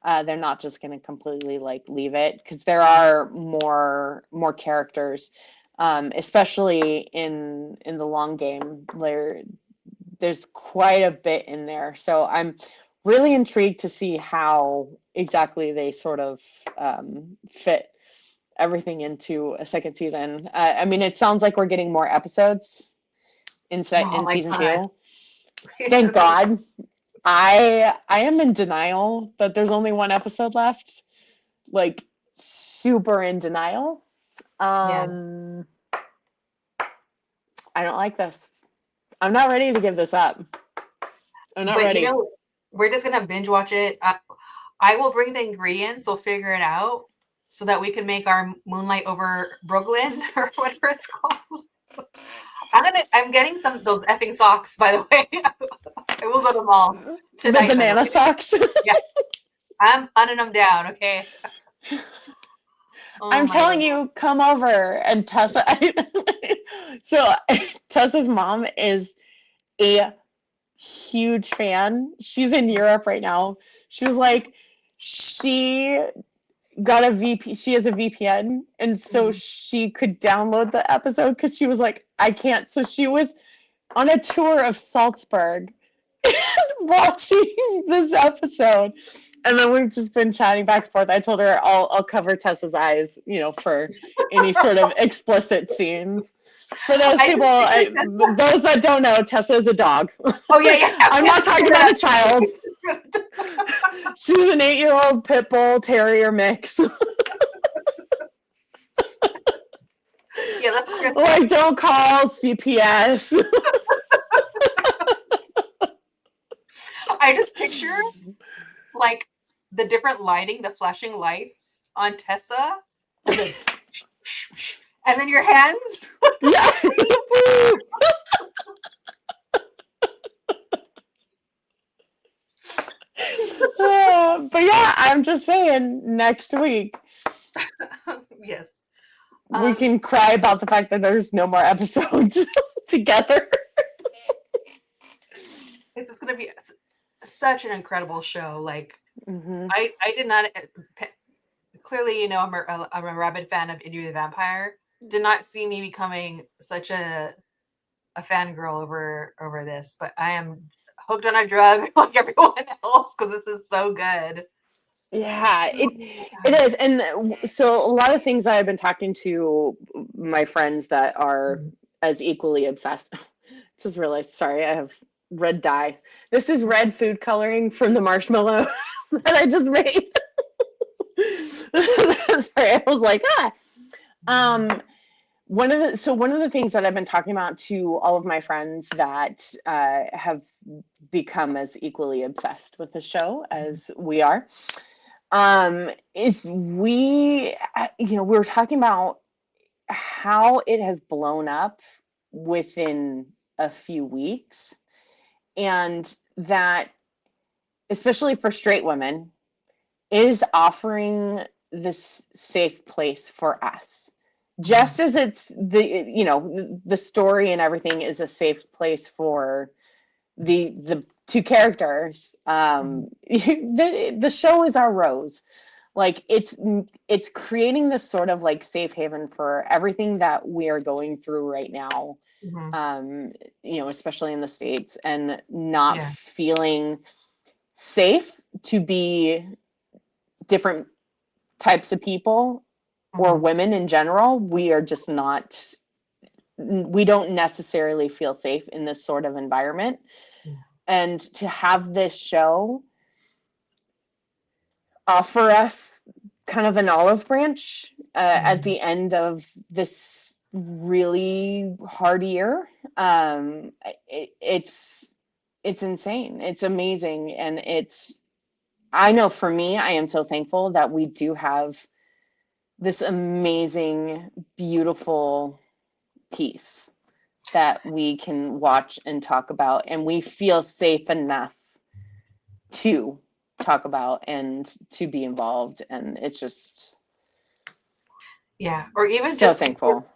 They're not just going to completely like leave it, because there are more characters, especially in the long game. There's quite a bit in there, so I'm really intrigued to see how exactly they sort of fit everything into a second season. I mean, it sounds like we're getting more episodes Oh in my season god. two. Thank God. I am in denial that there's only one episode left. Like, super in denial. Yeah. Um, I don't like this. I'm not ready to give this up. I'm not But you ready. know, we're just gonna binge watch it. I will bring the ingredients. We'll figure it out so that we can make our Moonlight over Brooklyn or whatever it's called. I'm getting some those effing socks, by the way. I will go to the mall The tonight, by the banana way. socks. Yeah, I'm hunting them down. Okay. Oh I'm my telling god. you, come over. And Tessa, so Tessa's mom is a huge fan. She's in Europe right now. She was like, she got a VP. She has a VPN, and so Mhm. she could download the episode, because she was like, I can't. So she was on a tour of Salzburg watching this episode. And then we've just been chatting back and forth. I told her I'll cover Tessa's eyes, for any sort of explicit scenes. For those I people, just picture Tessa. those that don't know, Tessa is a dog. Oh yeah, yeah. I'm We have not to figure talking about a child. that out. She's an 8-year-old pit bull terrier mix. Yeah, let's figure that out. Like, don't call CPS. I just picture like the different lighting, the flashing lights on Tessa, and then your hands. Yeah. But yeah, I'm just saying, next week Yes. we can cry about the fact that there's no more episodes together. This is gonna be such an incredible show. Like Hmm. I did not clearly, I'm a rabid fan of Interview with the Vampire. Did not see me becoming such a fangirl over this, but I am hooked on a drug like everyone else because this is so good. Yeah, Oh it is. And so a lot of things I've been talking to my friends that are my as equally obsessed. Just realized, sorry, I have red dye. This is red food coloring from the marshmallow that I just made. Sorry, I was like, ah. Um, one of the things that I've been talking about to all of my friends that have become as equally obsessed with the show as we are, is we were talking about how it has blown up within a few weeks, and that, especially for straight women, is offering this safe place for us, just as it's the story and everything is a safe place for the two characters. The show is our Rose. Like it's creating this sort of like safe haven for everything that we are going through right now. Mhm. Um, especially in the States, and not Yeah. feeling safe to be different types of people or Mhm. women in general. We are just not, we don't necessarily feel safe in this sort of environment. Yeah. And to have this show offer us kind of an olive branch at Mhm. the end of this really hard year, it's insane. It's amazing. And I know for me, I am so thankful that we do have this amazing, beautiful piece that we can watch and talk about, and we feel safe enough to talk about and to be involved. And it's just Yeah. Or even so just thankful.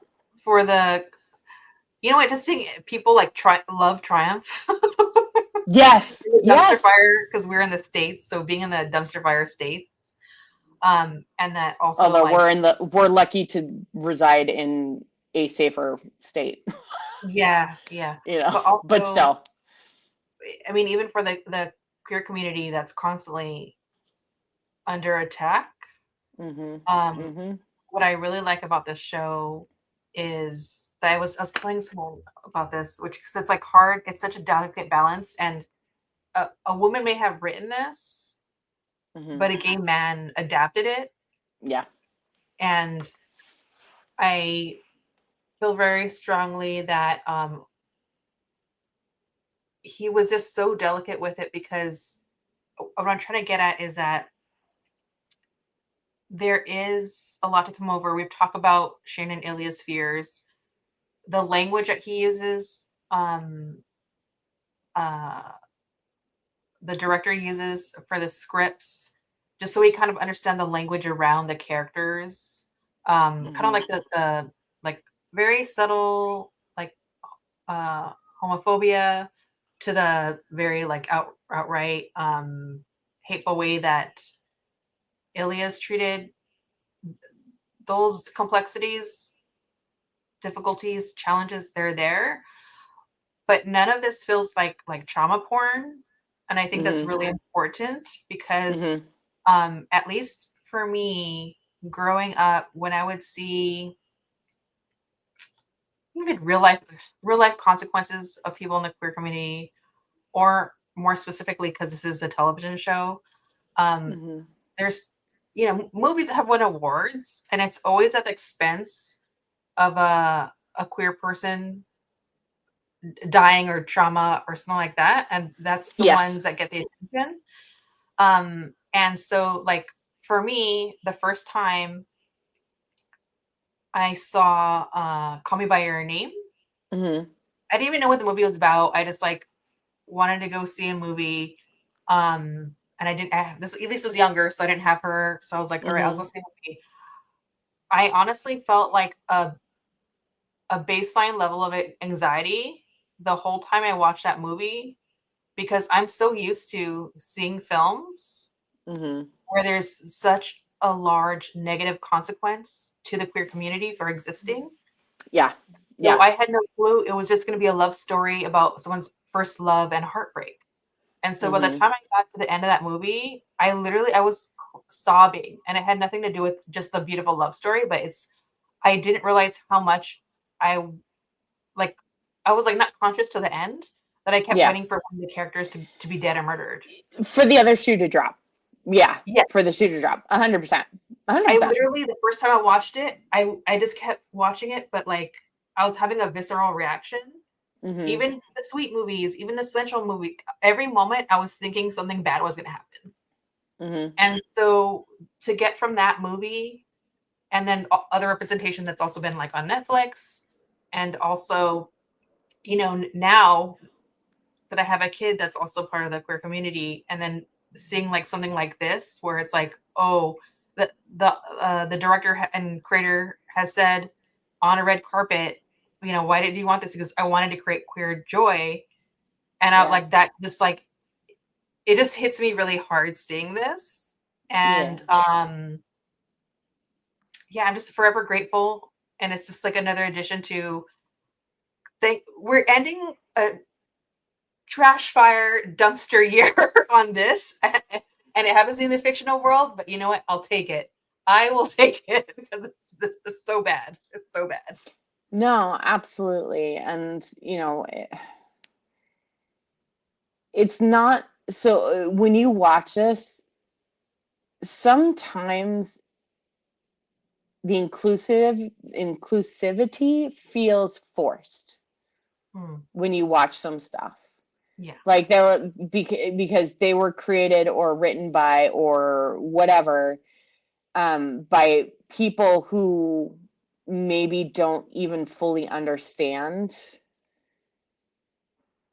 for the, you know what, just seeing people like love Triumph. Yes, Dumpster yes. fire, because we're in the States, so being in the dumpster fire states, and that also Although like, we're lucky to reside in a safer state, yeah, yeah. But but also, still. I mean, even for the queer community that's constantly under attack, Mhm. um, Mhm. what I really like about this show is that I was telling someone about this, which 'cause it's like hard, it's such a delicate balance, and a woman may have written this, Mhm. but a gay man adapted it, Yeah. and I feel very strongly that he was just so delicate with it, because what I'm trying to get at is that there is a lot to come over. We've talked about Shannon Ilia's fears, the language that he uses, uh, the director uses for the scripts, just so we kind of understand the language around the characters. Kind of Mhm. like the like very subtle like uh homophobia to the very like outright hateful way that Ilias treated those complexities, difficulties, challenges, they're there, but none of this feels like trauma porn. And I think that's Mhm. really important because Mhm. at least for me, growing up, when I would see even real life consequences of people in the queer community, or more specifically, because this is a television show, um, Mhm. there's movies that have won awards, and it's always at the expense of a queer person dying or trauma or something like that, and that's the Yes. ones that get the attention. And so like for me, the first time I saw Call Me by Your Name, Mhm. I didn't even know what the movie was about. I just like wanted to go see a movie. And I didn't have this, at least I was younger, so I didn't have her. So I was like, all right, I'll go Mhm. see a movie. I honestly felt like a baseline level of anxiety the whole time I watched that movie, because I'm so used to seeing films Mhm. where there's such a large negative consequence to the queer community for existing. Yeah. So Yeah. I had no clue it was just going to be a love story about someone's first love and heartbreak. And so by the Mhm. time I got to the end of that movie, I was sobbing, and it had nothing to do with just the beautiful love story, but I didn't realize how much I like I was like not conscious to the end that I kept Yeah. waiting for one of the characters to be dead or murdered. For the other shoe to drop. Yeah. For the shoe Yes. to drop. 100%. I 100%. literally, the first time I watched it, I just kept watching it, but like I was having a visceral reaction. Mhm. Even the sweet movies, even the sensual movie, every moment I was thinking something bad was gonna happen. Mhm. And so to get from that movie, and then other representation that's also been like on Netflix, and also, now that I have a kid that's also part of the queer community, and then seeing like something like this where it's like, oh, the director and creator has said on a red carpet, why did you want this? Because I wanted to create queer joy, and I Yeah. like that, just like it just hits me really hard seeing this. Yeah. And yeah, I'm just forever grateful. And it's just like another addition to thank we're ending a trash fire dumpster year on this. And it happens in the fictional world, but you know what? I'll take it. I will take it because it's so bad. It's so bad. No, absolutely. And, it's not so when you watch this, sometimes the inclusivity feels forced Hmm. when you watch some stuff. Yeah. Like they were because they were created or written by or whatever by people who maybe don't even fully understand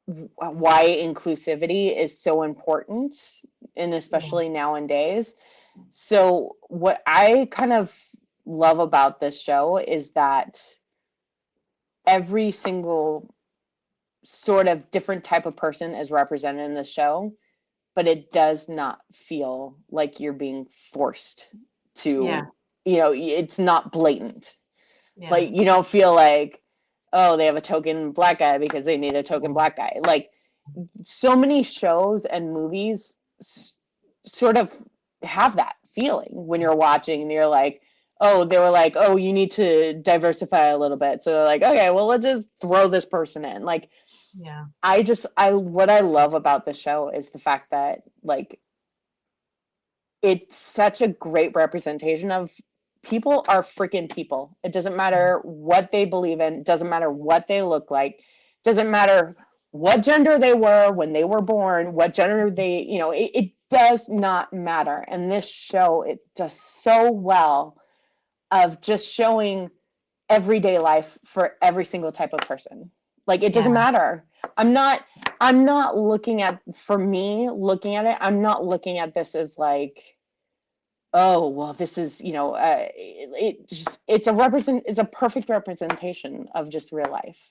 why inclusivity is so important, and Yeah. especially nowadays. So what I kind of love about this show is that every single sort of different type of person is represented in the show, but it does not feel like you're being forced Yeah. to, it's not blatant. Yeah. Like you don't feel like, oh, they have a token black guy because they need a token Yeah. black guy. Like so many shows and movies sort of have that feeling when you're watching and you're like, oh, they were like, oh, you need to diversify a little bit. So they're like, okay, well, let's just throw this person in. Like, Yeah. what I love about the show is the fact that like it's such a great representation of people are freaking people. It doesn't matter what they believe in, it doesn't matter what they look like, it doesn't matter what gender they were when they were born, what gender they, it does not matter. And this show, it does so well of just showing everyday life for every single type of person. Like it doesn't Yeah. matter. I'm not looking at, for me looking at it, I'm not looking at this as like, oh well, this is it's a perfect representation of just real life,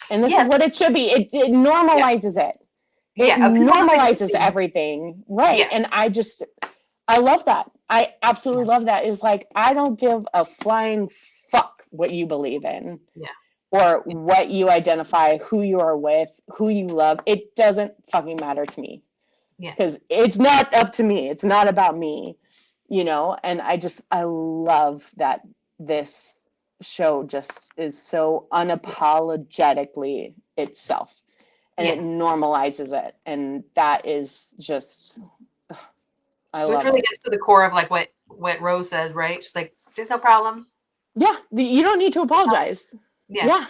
and this is Yes. what it should be. It Yeah. normalizes it Yeah. Of people just normalizes existing. everything, right? Yeah. And I love that. I absolutely Yeah. love that. Is like, I don't give a flying fuck what you believe in Yeah. or Yeah. what you identify, who you are with, who you love. It doesn't fucking matter to me Yeah. because it's not up to me. It's not about me, and I love that this show just is so unapologetically itself, and it Yeah. normalizes it. And that is just, I Which love really it. gets to the core of like what Rose said, right? She's like, there's no problem. Yeah, you don't need to apologize. Yeah. Yeah.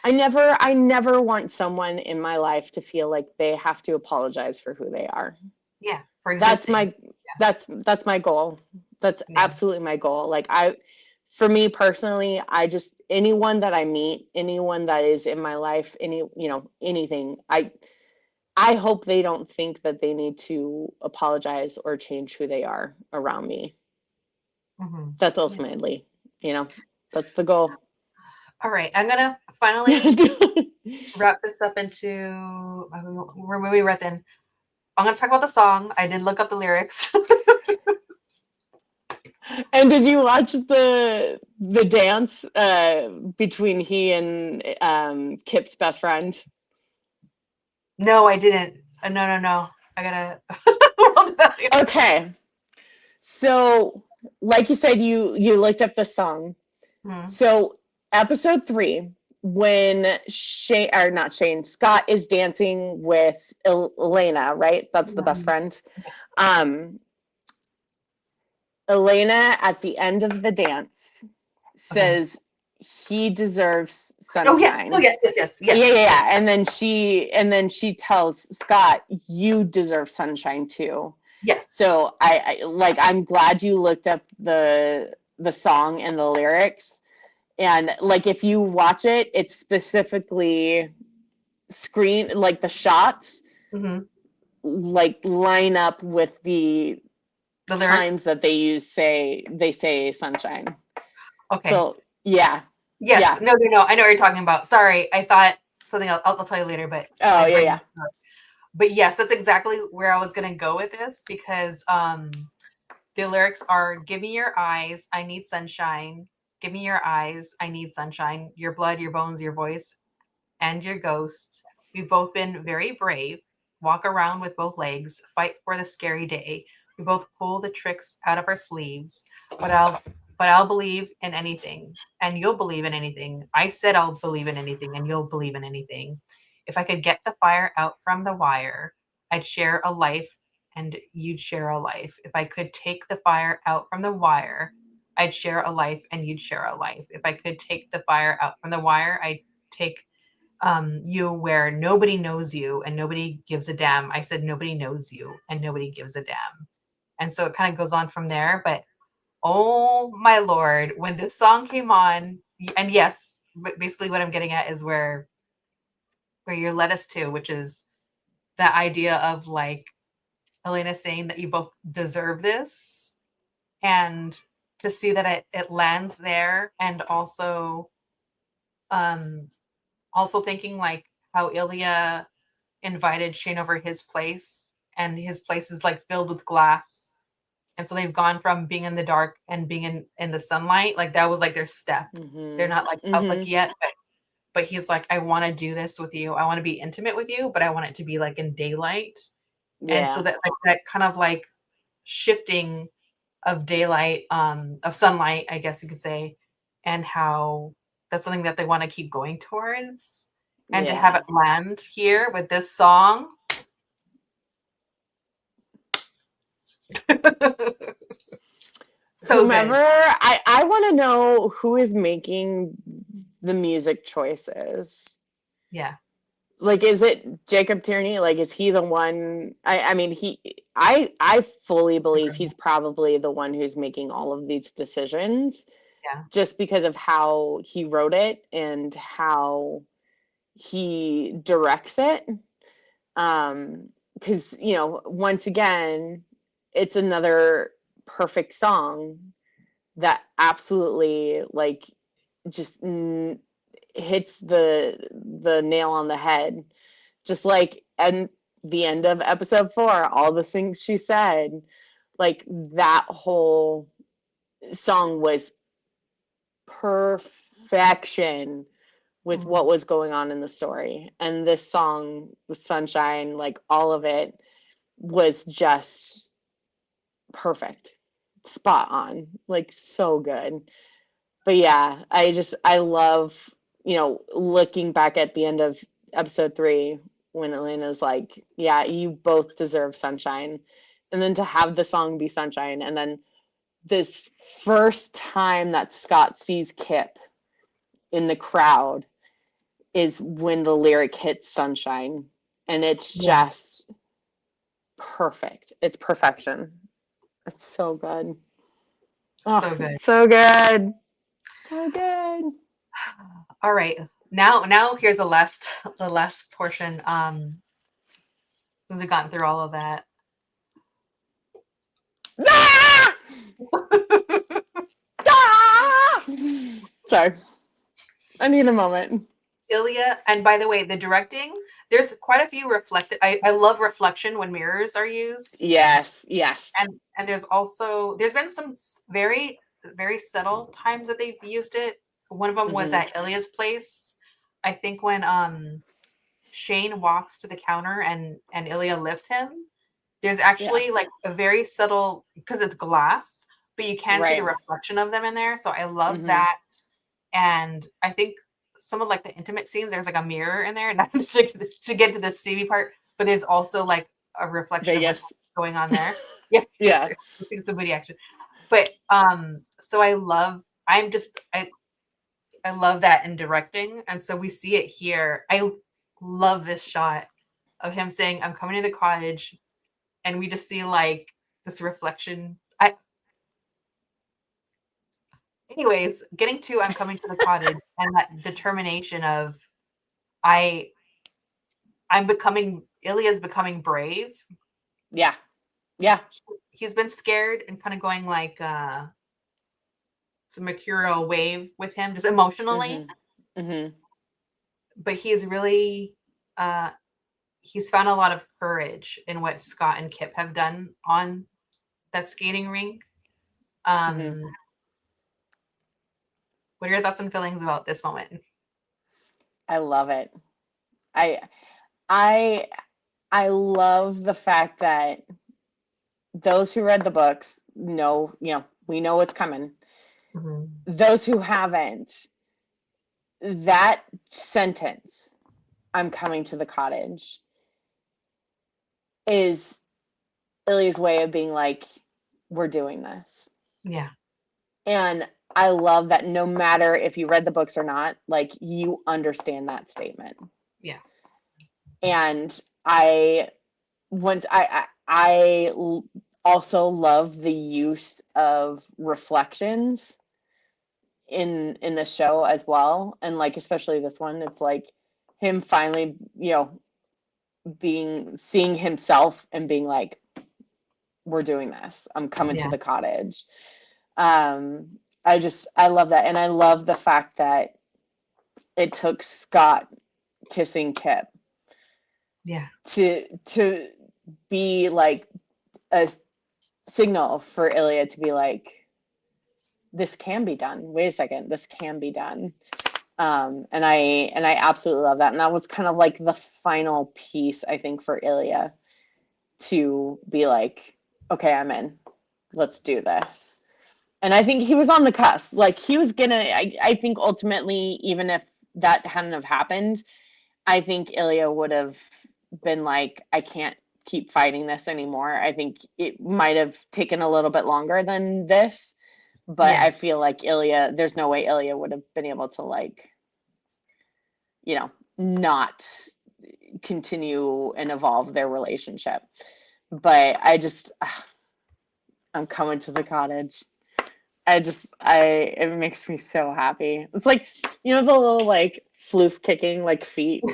I never want someone in my life to feel like they have to apologize for who they are. Yeah. For That's existing. my that's my goal. That's Yeah. absolutely my goal. Like for me personally, I just, anyone that I meet, anyone that is in my life, anything, I hope they don't think that they need to apologize or change who they are around me. Hmm. That's Yeah. ultimately, that's the goal. All right. I'm gonna finally wrap this up into where we read in. I'm gonna talk about the song. I did look up the lyrics. And did you watch the dance between he and Kip's best friend? No, I didn't. No, no, no. I gotta. Okay, so like you said, you looked up the song. Hmm. So episode 3, when Shane, or not Shane, Scott is dancing with Elena, right? That's the best friend. Um, Elena at the end of the dance Okay. says he deserves Oh yes. Oh sunshine. yes. Yes. Yes. Yeah, yeah, Yes. yeah. And then she tells Scott, you deserve sunshine too. Yes. So I'm glad you looked up the song and the lyrics. And like if you watch it, it's specifically screen, like the shots Hmm. like line up with the The lyrics. times that they say sunshine. Okay. So yeah. Yes. Yeah. No. No. No. I know what you're talking about. Sorry. I thought something else. I'll tell you later. But Oh my yeah, brain. yeah. But yes, that's exactly where I was gonna go with this because The lyrics are, give me your eyes, I need sunshine. Give me your eyes, I need sunshine. Your blood, your bones, your voice, and your ghost. We've both been very brave, walk around with both legs, fight for the scary day. We both pull the tricks out of our sleeves, but I'll believe in anything, and you'll believe in anything. I said I'll believe in anything, and you'll believe in anything. If I could get the fire out from the wire, I'd share a life, and you'd share a life. If I could take the fire out from the wire, I'd share a life, and you'd share a life. If I could take the fire out from the wire, I'd take you where nobody knows you and nobody gives a damn. I said nobody knows you and nobody gives a damn. And so it kind of goes on from there. But oh my lord, when this song came on, and yes, basically what I'm getting at is where you're led us to, which is the idea of like Elena saying that you both deserve this, and to see that it lands there, and um also thinking like how Ilya invited Shane over his place, and his place is like filled with glass. And so they've gone from being in the dark and being in the sunlight. Like that was like their step. They're Mm-hmm. not like public Mm-hmm. yet, but he's like, I want to do this with you. I want to be intimate with you, but I want it to be like in daylight. And so Yeah. that like that kind of like shifting of daylight, of sunlight, I guess you could say, and how that's something that they want to keep going towards. And to have Yeah. it land here with this song. So Whomever, good. I want to know who is making the music choices. Yeah. Like, is it Jacob Tierney? Like, is he the one? I mean, I fully believe he's probably the one who's making all of these decisions, Yeah. just because of how he wrote it and how he directs it. Because, once again, it's another perfect song that absolutely like just hits the nail on the head, just like and the end of episode 4, all the things she said, like that whole song was perfection with Mhm. what was going on in the story. And this song, the sunshine, like all of it was just perfect, spot on, like so good. But yeah, I love, looking back at the end of episode 3 when Elena's like, yeah, you both deserve sunshine. And then to have the song be sunshine, and then this first time that Scott sees Kip in the crowd is when the lyric hits sunshine, and it's Yeah. just perfect. It's perfection. It's so good. Oh, So good. so good. So good. All right. Now here's the last portion. Since we've gotten through all of that. Ah! Ah! Sorry. I need a moment. Ilya, and by the way, the directing, there's quite a few reflected. I love reflection when mirrors are used. Yes, yes. And there's been some very very subtle times that they've used it. One of them was Mm-hmm. at Ilya's place. I think when Shane walks to the counter and Ilya lifts him, there's Yeah. actually like a very subtle, because it's glass, but you can see the Right. reflection of them in there. So I love Mm-hmm. that. And I think some of like the intimate scenes, there's like a mirror in there, not to get to the CV part, but there's also like a reflection of what's Vegas. going on there. Yeah, Yeah. it's some booty action. But so I love that in directing, and so we see it here. I love this shot of him saying, "I'm coming to the cottage," and we just see like this reflection. Anyways, getting to "I'm coming to the cottage" and that determination of I I'm becoming Ilya's becoming brave. Yeah. Yeah. He's been scared and kind of going like some mercurial wave with him just emotionally, Mm-hmm. Mm-hmm. but he's really uh he's found a lot of courage in what Scott and Kip have done on that skating rink. Hmm. Um, what are your thoughts and feelings about this moment? I love it. I I I love the fact that those who read the books know, we know what's coming. Mhm. Those who haven't, that sentence, I'm coming to the cottage, is Ilya's way of being like, we're doing this. Yeah, And I love that no matter if you read the books or not, like you understand that statement. yeah, And I once I also love the use of reflections in the show as well. And like especially this one, it's like him finally, being seeing himself and being like, we're doing this. I'm coming to yeah, the cottage. Um, I love that. And I love the fact that it took Scott kissing Kip yeah, to be like a signal for Ilya to be like, this can be done. Wait a second, this can be done. And I absolutely love that. And that was kind of like the final piece, I think, for Ilya to be like, okay, I'm in. Let's do this. And I think he was on the cusp. Like he was gonna. I think ultimately, even if that hadn't have happened, I think Ilya would have been like, I can't keep fighting this anymore. I think it might have taken a little bit longer than this, but yeah, I feel like Ilya, there's no way Ilya would have been able to like, not continue and evolve their relationship. But I'm coming to the cottage. It makes me so happy. It's like, the little like floof kicking like feet.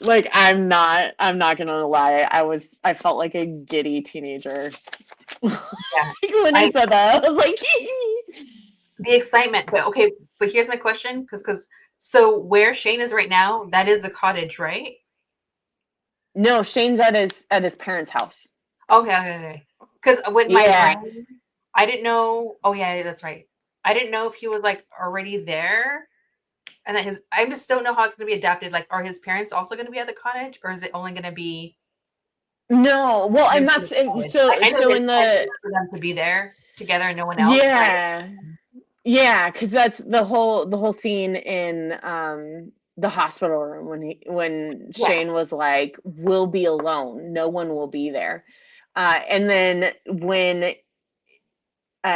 Like I'm not gonna lie. I felt like a giddy teenager yeah. when he I said that. I was like, the excitement, but okay, but here's my question, because so where Shane is right now, that is a cottage, right? no, Shane's at his parents' house. Okay, okay, okay. Because with my Yeah. brain, I didn't know. Oh yeah, that's right. I didn't know if he was like already there, and that his. I just don't know how it's going to be adapted. Like, are his parents also going to be at the cottage, or is it only going to be No, well, them and two at that's the cottage? so I know so the in intent is the for them to be there together and no one else, but yeah. Yeah, because that's the whole scene in the hospital room when yeah. Shane was like, "We'll be alone. No one will be there." And then when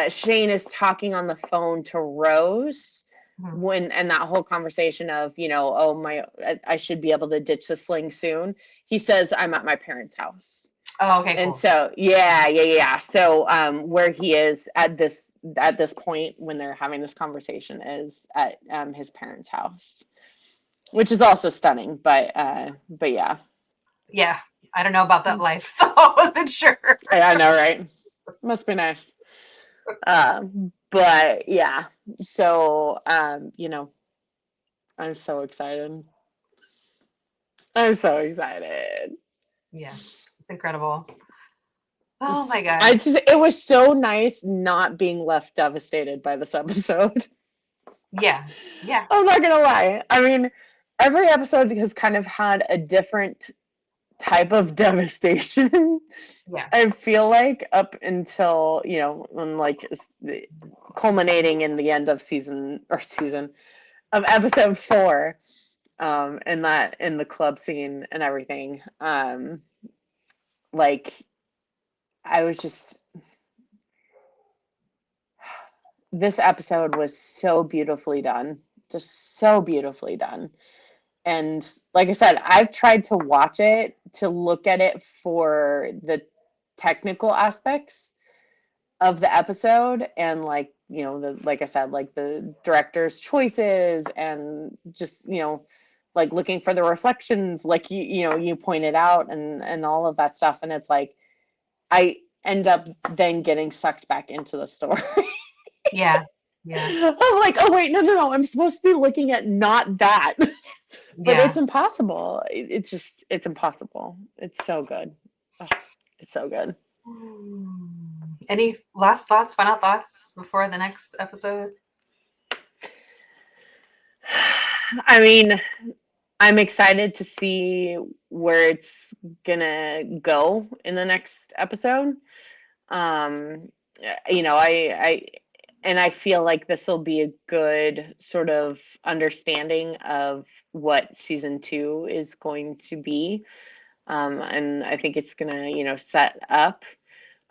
Shane is talking on the phone to Rose, Mhm. and that whole conversation of, oh my, I should be able to ditch the sling soon. He says, "I'm at my parents' house." Oh, okay, And cool. so, yeah, yeah, yeah. So, where he is at this point when they're having this conversation is at his parents' house, which is also stunning. But yeah, Yeah, I don't know about that life, so I wasn't sure. I know, right? Must be nice. But yeah, so I'm so excited. I'm so excited. Yeah, it's incredible. Oh my god. It was so nice not being left devastated by this episode. Yeah, yeah, I'm not gonna lie. I mean, every episode has kind of had a different type of devastation. yeah, I feel like up until when like culminating in the end of season of episode 4, and that in the club scene and everything. Like I was just this episode was so beautifully done, just so beautifully done. And like I said, I've tried to watch it to look at it for the technical aspects of the episode and like I said, like the director's choices and just, like looking for the reflections like you pointed out and all of that stuff. And it's like I end up then getting sucked back into the story. yeah, yeah, I'm like, oh wait, no, I'm supposed to be looking at not that. But it's yeah. impossible. It's impossible. It's so good. Ugh, it's so good. Any last thoughts, final thoughts before the next episode? I mean, I'm excited to see where it's gonna go in the next episode. Um, I and I feel like this will be a good sort of understanding of what season 2 is going to be. And I think it's gonna, set up.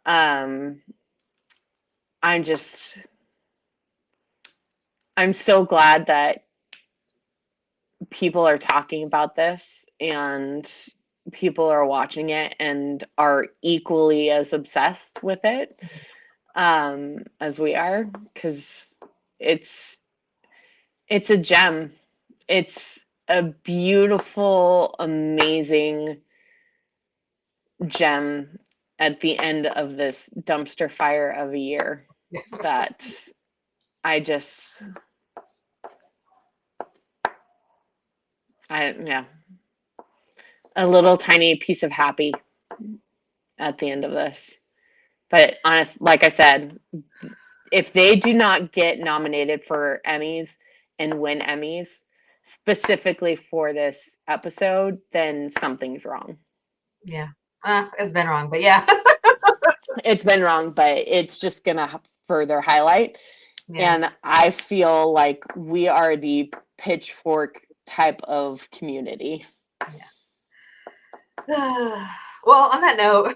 Um, I'm just, I'm so glad that people are talking about this and people are watching it and are equally as obsessed with it as we are, because it's it's a gem. It's a beautiful, amazing gem at the end of this dumpster fire of a year that I just, yeah, a little tiny piece of happy at the end of this. But honest, like I said, if they do not get nominated for Emmys and win Emmys specifically for this episode, then something's wrong. Yeah. It's been wrong, but yeah. It's been wrong, but it's just going to further highlight. Yeah. And I feel like we are the pitchfork type of community. Yeah. Well, on that note,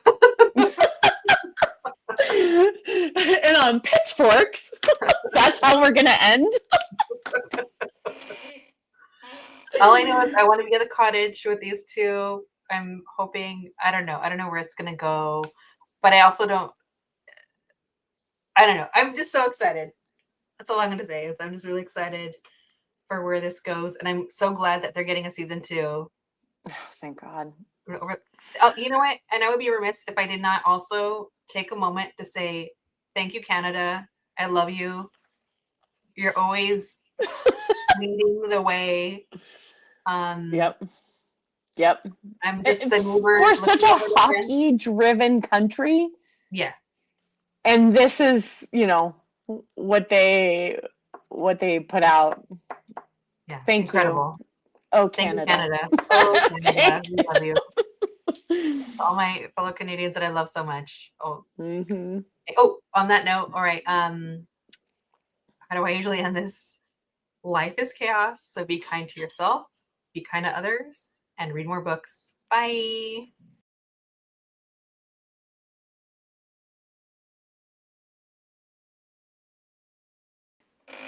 And on pitchforks, that's how we're going to end. all I know is I want to be at the cottage with these two. I'm hoping, I don't know where it's gonna go, but I also I don't know. I'm just so excited. That's all I'm gonna say is I'm just really excited for where this goes, and I'm so glad that they're getting a season 2. Oh, thank God. You know what? And I would be remiss if I did not also take a moment to say thank you, Canada. I love you. You're always leading the way. Yep. I'm just the neighbor. We're such a hockey-driven country. Yeah. And this is, what they put out. Yeah. Thank Incredible. you. Oh, Thank you, Canada. Canada. Oh, Canada. We love you. All my fellow Canadians that I love so much. Oh. Mm-hmm. Oh, on that note, all right. How do I usually end this? Life is chaos, so be kind to yourself, be kind to others, and read more books. Bye.